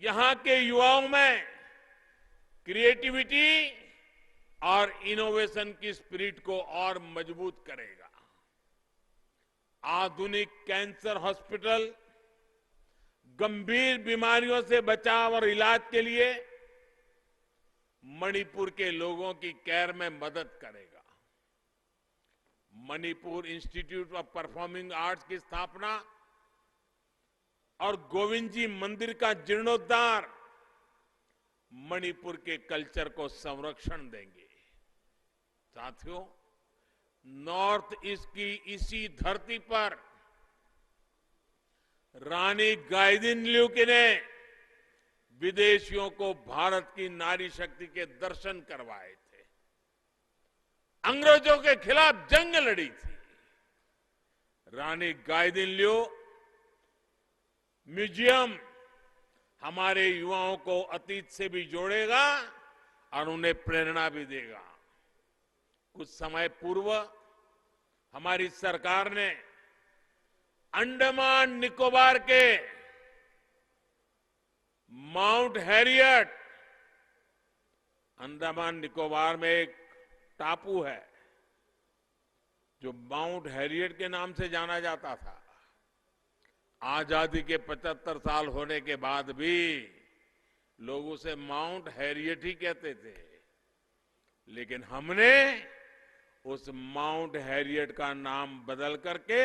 यहां के युवाओं में क्रिएटिविटी और इनोवेशन की स्पिरिट को और मजबूत करेगा। आधुनिक कैंसर हॉस्पिटल गंभीर बीमारियों से बचाव और इलाज के लिए मणिपुर के लोगों की केयर में मदद करेगा। Manipur institute of performing arts की स्थापना और गोविंद जी मंदिर का जीर्णोद्धार मणिपुर के कल्चर को संरक्षण देंगे। साथियों, नॉर्थ ईस्ट की इसी धरती पर रानी गाइदिन्ल्यू ने विदेशियों को भारत की नारी शक्ति के दर्शन करवाए थे, अंग्रेजों के खिलाफ जंग लड़ी थी। रानी गाइदिन्ल्यू म्यूजियम हमारे युवाओं को अतीत से भी जोड़ेगा और उन्हें प्रेरणा भी देगा। कुछ समय पूर्व हमारी सरकार ने अंडमान निकोबार के माउंट हैरियट, अंडमान निकोबार में एक टापू है जो माउंट हैरियट के नाम से जाना जाता था। आजादी के 75 साल होने के बाद भी लोग उसे माउंट हैरियट ही कहते थे, लेकिन हमने उस माउंट हैरियट का नाम बदल करके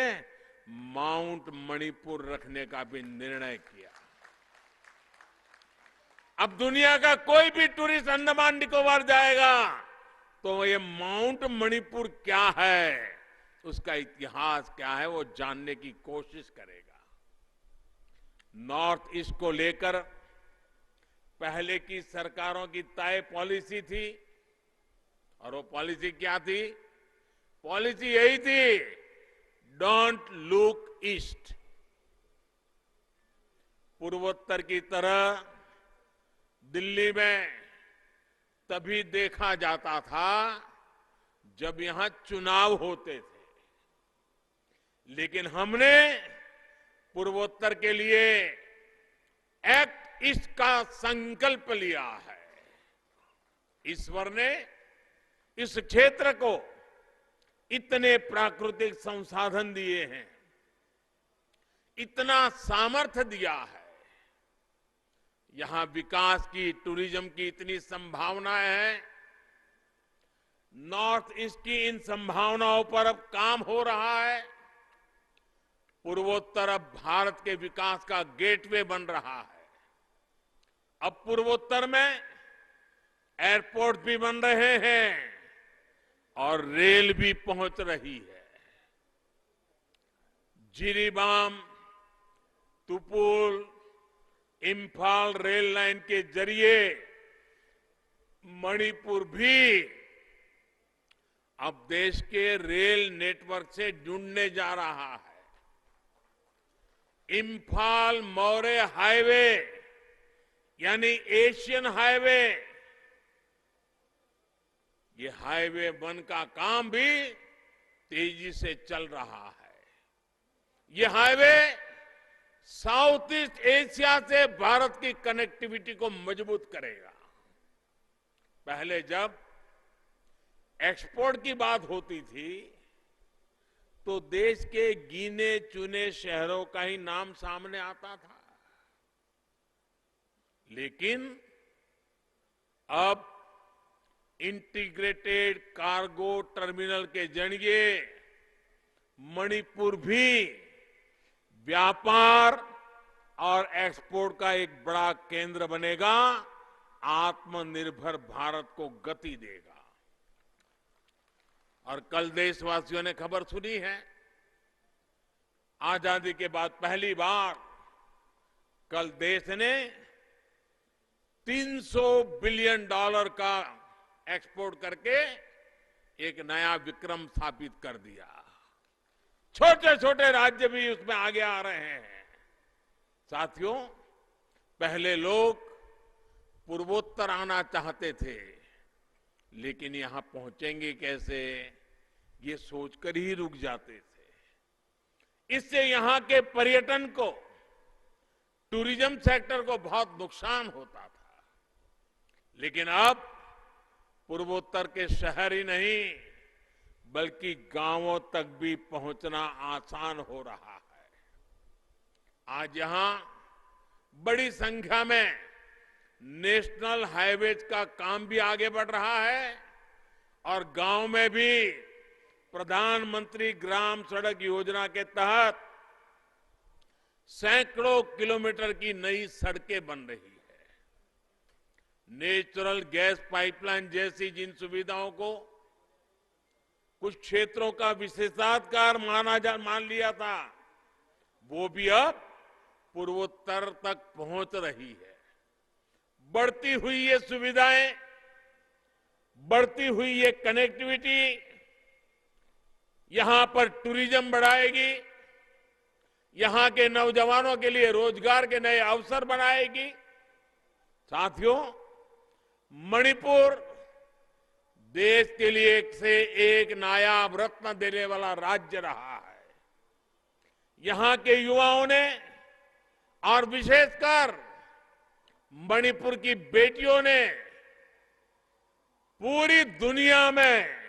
माउंट मणिपुर रखने का भी निर्णय किया। अब दुनिया का कोई भी टूरिस्ट अंडमान निकोबार जाएगा तो ये माउंट मणिपुर क्या है, उसका इतिहास क्या है, वो जानने की कोशिश करेगा। नॉर्थ ईस्ट को लेकर पहले की सरकारों की तय पॉलिसी थी, और वो पॉलिसी क्या थी? पॉलिसी यही थी, डोंट लुक ईस्ट। पूर्वोत्तर की तरह दिल्ली में तभी देखा जाता था जब यहां चुनाव होते थे, लेकिन हमने पूर्वोत्तर के लिए एक्ट ईस्ट का संकल्प लिया है। ईश्वर ने इस क्षेत्र को इतने प्राकृतिक संसाधन दिए हैं, इतना सामर्थ्य दिया है, यहां विकास की, टूरिज्म की इतनी संभावनाएं हैं। नॉर्थ ईस्ट की इन संभावनाओं पर अब काम हो रहा है। पूर्वोत्तर अब भारत के विकास का गेटवे बन रहा है। अब पूर्वोत्तर में एयरपोर्ट भी बन रहे हैं और रेल भी पहुंच रही है। जिरीबाम, तुपुल, इंफाल रेल लाइन के जरिए मणिपुर भी अब देश के रेल नेटवर्क से जुड़ने जा रहा है। इंफाल मौर्य हाईवे यानी एशियन हाईवे, ये हाईवे 1 का काम भी तेजी से चल रहा है। ये हाईवे साउथ ईस्ट एशिया से भारत की कनेक्टिविटी को मजबूत करेगा। पहले जब एक्सपोर्ट की बात होती थी तो देश के गिने चुने शहरों का ही नाम सामने आता था, लेकिन अब इंटीग्रेटेड कार्गो टर्मिनल के जरिए मणिपुर भी व्यापार और एक्सपोर्ट का एक बड़ा केंद्र बनेगा, आत्मनिर्भर भारत को गति देगा। और कल देशवासियों ने खबर सुनी है, आजादी के बाद पहली बार कल देश ने $300 बिलियन का एक्सपोर्ट करके एक नया विक्रम स्थापित कर दिया। छोटे छोटे राज्य भी उसमें आगे आ रहे हैं। साथियों, पहले लोग पूर्वोत्तर आना चाहते थे, लेकिन यहां पहुंचेंगे कैसे, ये सोचकर ही रुक जाते थे। इससे यहां के पर्यटन को, टूरिज्म सेक्टर को बहुत नुकसान होता था। लेकिन अब पूर्वोत्तर के शहर ही नहीं बल्कि गांवों तक भी पहुंचना आसान हो रहा है। आज यहां बड़ी संख्या में नेशनल हाईवेज का काम भी आगे बढ़ रहा है और गांव में भी प्रधानमंत्री ग्राम सड़क योजना के तहत सैकड़ों किलोमीटर की नई सड़कें बन रही है। नेचुरल गैस पाइपलाइन जैसी जिन सुविधाओं को कुछ क्षेत्रों का विशेषाधिकार मान लिया था, वो भी अब पूर्वोत्तर तक पहुंच रही है। बढ़ती हुई ये सुविधाएं, बढ़ती हुई ये कनेक्टिविटी यहां पर टूरिज्म बढ़ाएगी, यहां के नौजवानों के लिए रोजगार के नए अवसर बनाएगी। साथियों, मणिपुर देश के लिए एक से एक नायाब रत्न देने वाला राज्य रहा है। यहां के युवाओं ने और विशेषकर मणिपुर की बेटियों ने पूरी दुनिया में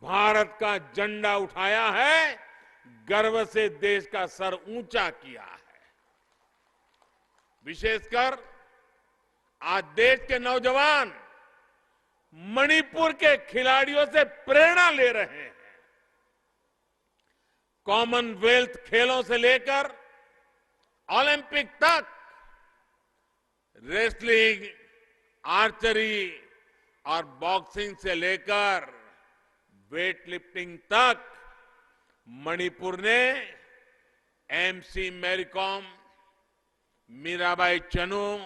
भारत का झंडा उठाया है, गर्व से देश का सर ऊंचा किया है। विशेषकर आज देश के नौजवान मणिपुर के खिलाड़ियों से प्रेरणा ले रहे हैं। कॉमनवेल्थ खेलों से लेकर ओलंपिक तक, रेसलिंग, आर्चरी और बॉक्सिंग से लेकर वेट लिफ्टिंग तक मणिपुर ने एमसी मैरीकॉम, मीराबाई चनू,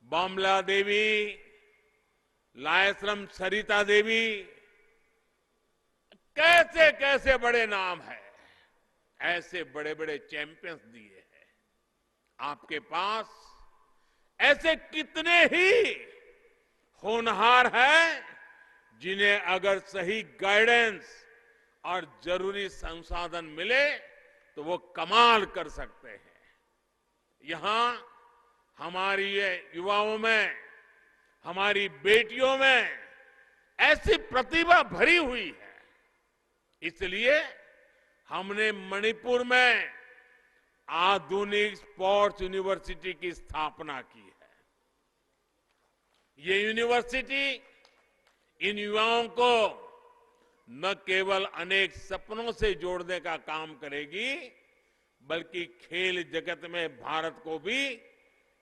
बमला देवी, लायसरम सरिता देवी, कैसे कैसे बड़े नाम हैं। ऐसे बड़े बड़े चैंपियंस दिए हैं। आपके पास ऐसे कितने ही होनहार हैं जिन्हें अगर सही गाइडेंस और जरूरी संसाधन मिले तो वो कमाल कर सकते हैं। यहां हमारी ये युवाओं में, हमारी बेटियों में ऐसी प्रतिभा भरी हुई है। इसलिए हमने मणिपुर में आधुनिक स्पोर्ट्स यूनिवर्सिटी की स्थापना की है। ये यूनिवर्सिटी इन युवाओं को न केवल अनेक सपनों से जोड़ने का काम करेगी, बल्कि खेल जगत में भारत को भी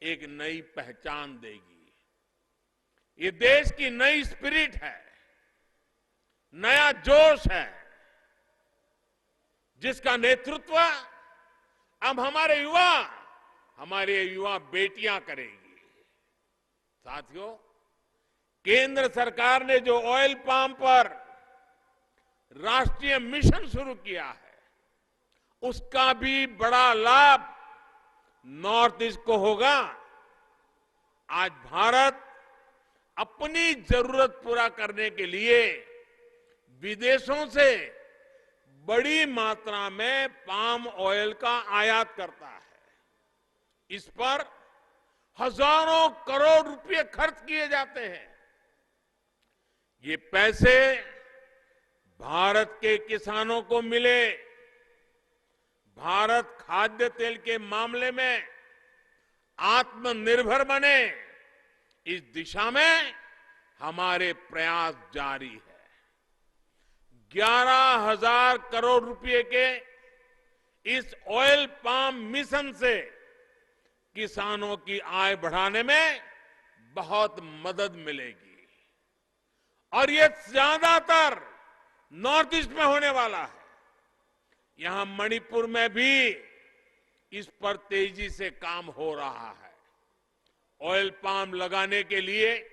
एक नई पहचान देगी। ये देश की नई स्पिरिट है, नया जोश है, जिसका नेतृत्व अब हमारे युवा बेटियां करेंगी। साथियों, केंद्र सरकार ने जो ऑयल पाम पर राष्ट्रीय मिशन शुरू किया है, उसका भी बड़ा लाभ नॉर्थ ईस्ट को होगा। आज भारत अपनी जरूरत पूरा करने के लिए विदेशों से बड़ी मात्रा में पाम ऑयल का आयात करता है। इस पर हजारों करोड़ रुपए खर्च किए जाते हैं। ये पैसे भारत के किसानों को मिले, भारत खाद्य तेल के मामले में आत्मनिर्भर बने, इस दिशा में हमारे प्रयास जारी है। 11,000 करोड़ रुपए के इस ऑयल पाम मिशन से किसानों की आय बढ़ाने में बहुत मदद मिलेगी। और ये ज्यादातर नॉर्थ ईस्ट में होने वाला है। यहां मणिपुर में भी इस पर तेजी से काम हो रहा है। ऑयल पाम लगाने के लिए,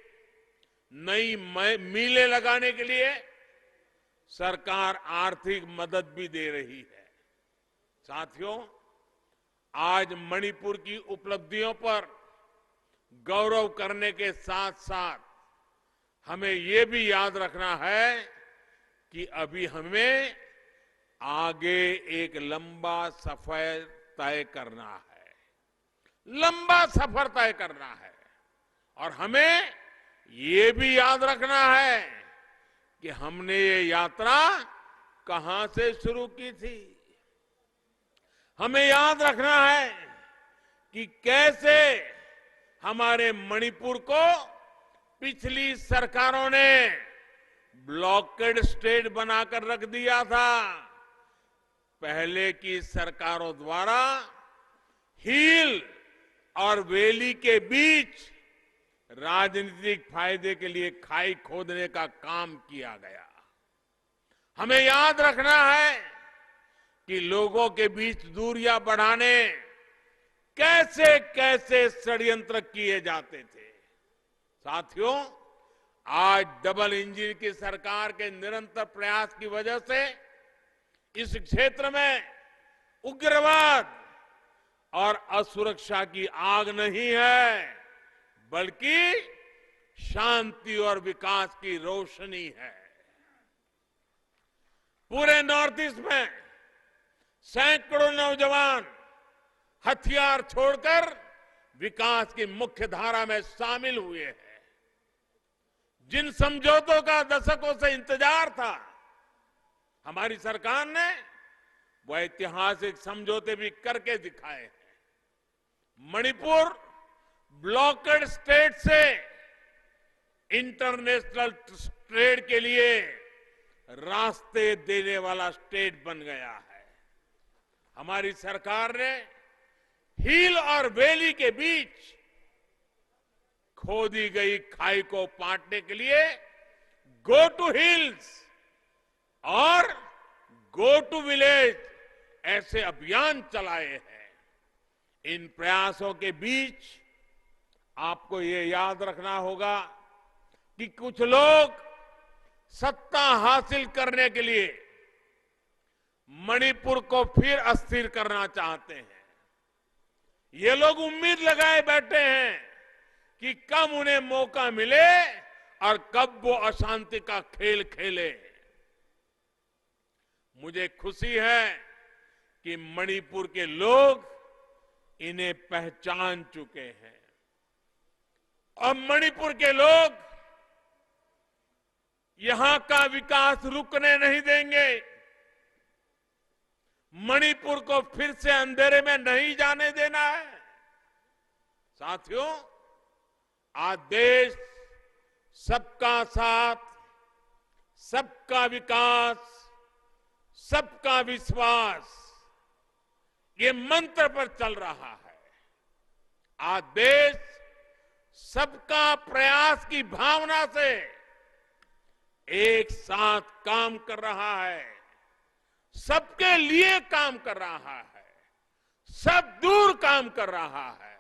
नई मिलें लगाने के लिए सरकार आर्थिक मदद भी दे रही है। साथियों, आज मणिपुर की उपलब्धियों पर गौरव करने के साथ साथ हमें ये भी याद रखना है कि अभी हमें आगे एक लंबा सफर तय करना है। लंबा सफर तय करना है। और हमें ये भी याद रखना है कि हमने ये यात्रा कहां से शुरू की थी। हमें याद रखना है कि कैसे हमारे मणिपुर को पिछली सरकारों ने ब्लॉकेड स्टेट बनाकर रख दिया था। पहले की सरकारों द्वारा हील और वैली के बीच राजनीतिक फायदे के लिए खाई खोदने का काम किया गया। हमें याद रखना है कि लोगों के बीच दूरियां बढ़ाने कैसे कैसे षड्यंत्र किए जाते थे। साथियों, आज डबल इंजन की सरकार के निरंतर प्रयास की वजह से इस क्षेत्र में उग्रवाद और असुरक्षा की आग नहीं है, बल्कि शांति और विकास की रोशनी है। पूरे नॉर्थ ईस्ट में सैकड़ों नौजवान हथियार छोड़कर विकास की मुख्य धारा में शामिल हुए हैं। जिन समझौतों का दशकों से इंतजार था, हमारी सरकार ने वो ऐतिहासिक समझौते भी करके दिखाए हैं। मणिपुर ब्लॉकेड स्टेट से इंटरनेशनल ट्रेड के लिए रास्ते देने वाला स्टेट बन गया है। हमारी सरकार ने हील और वैली के बीच खोदी गई खाई को पाटने के लिए गो टू हिल्स और गो टू विलेज ऐसे अभियान चलाए हैं। इन प्रयासों के बीच आपको ये याद रखना होगा कि कुछ लोग सत्ता हासिल करने के लिए मणिपुर को फिर अस्थिर करना चाहते हैं। ये लोग उम्मीद लगाए बैठे हैं कि कब उन्हें मौका मिले और कब वो अशांति का खेल खेले। मुझे खुशी है कि मणिपुर के लोग इन्हें पहचान चुके हैं और मणिपुर के लोग यहां का विकास रुकने नहीं देंगे। मणिपुर को फिर से अंधेरे में नहीं जाने देना है। साथियों, आज देश सबका साथ, सबका विकास, सबका विश्वास ये मंत्र पर चल रहा है। आज देश सबका प्रयास की भावना से एक साथ काम कर रहा है, सबके लिए काम कर रहा है, सब दूर काम कर रहा है।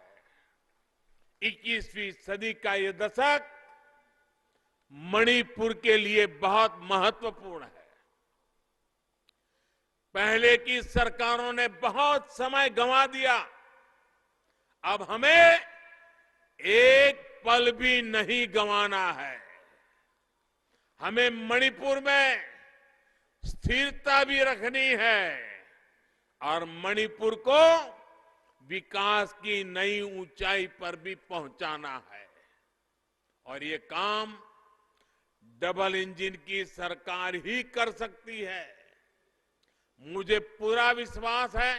21वीं सदी का ये दशक मणिपुर के लिए बहुत महत्वपूर्ण है। पहले की सरकारों ने बहुत समय गंवा दिया। अब हमें एक पल भी नहीं गंवाना है। हमें मणिपुर में स्थिरता भी रखनी है और मणिपुर को विकास की नई ऊंचाई पर भी पहुंचाना है। और ये काम डबल इंजन की सरकार ही कर सकती है। मुझे पूरा विश्वास है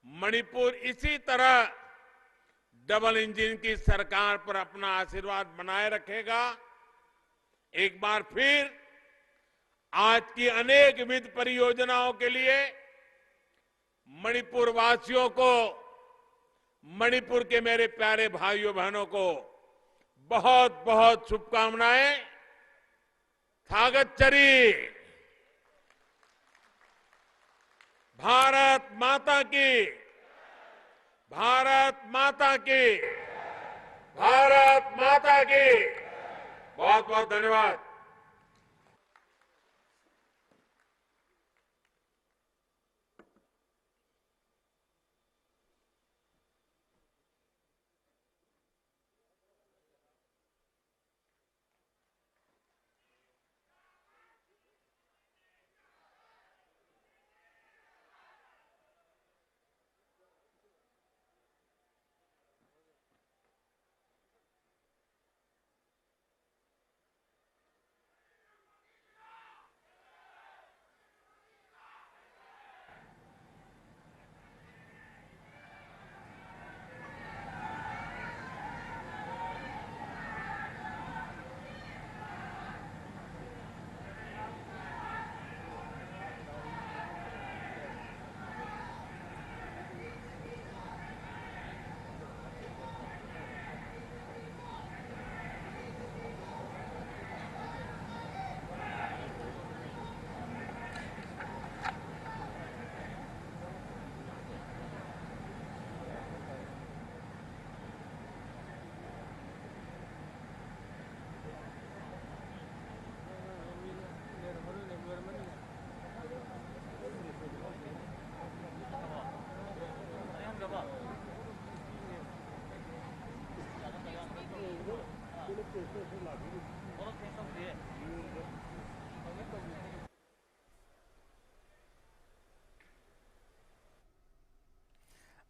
मणिपुर इसी तरह डबल इंजन की सरकार पर अपना आशीर्वाद बनाए रखेगा। एक बार फिर आज की अनेक विविध परियोजनाओं के लिए मणिपुर वासियों को, मणिपुर के मेरे प्यारे भाइयों बहनों को बहुत बहुत शुभकामनाएं। थागतचरी। भारत माता की, भारत माता की, भारत माता की। बहुत बहुत धन्यवाद।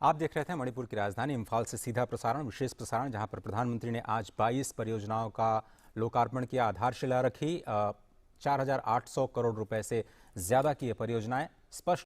आप देख रहे थे मणिपुर की राजधानी इम्फाल से सीधा प्रसारण, विशेष प्रसारण, जहां पर प्रधानमंत्री ने आज 22 परियोजनाओं का लोकार्पण किया, आधारशिला रखी। 4,800 करोड़ रुपए से ज्यादा की ये परियोजनाएं स्पष्ट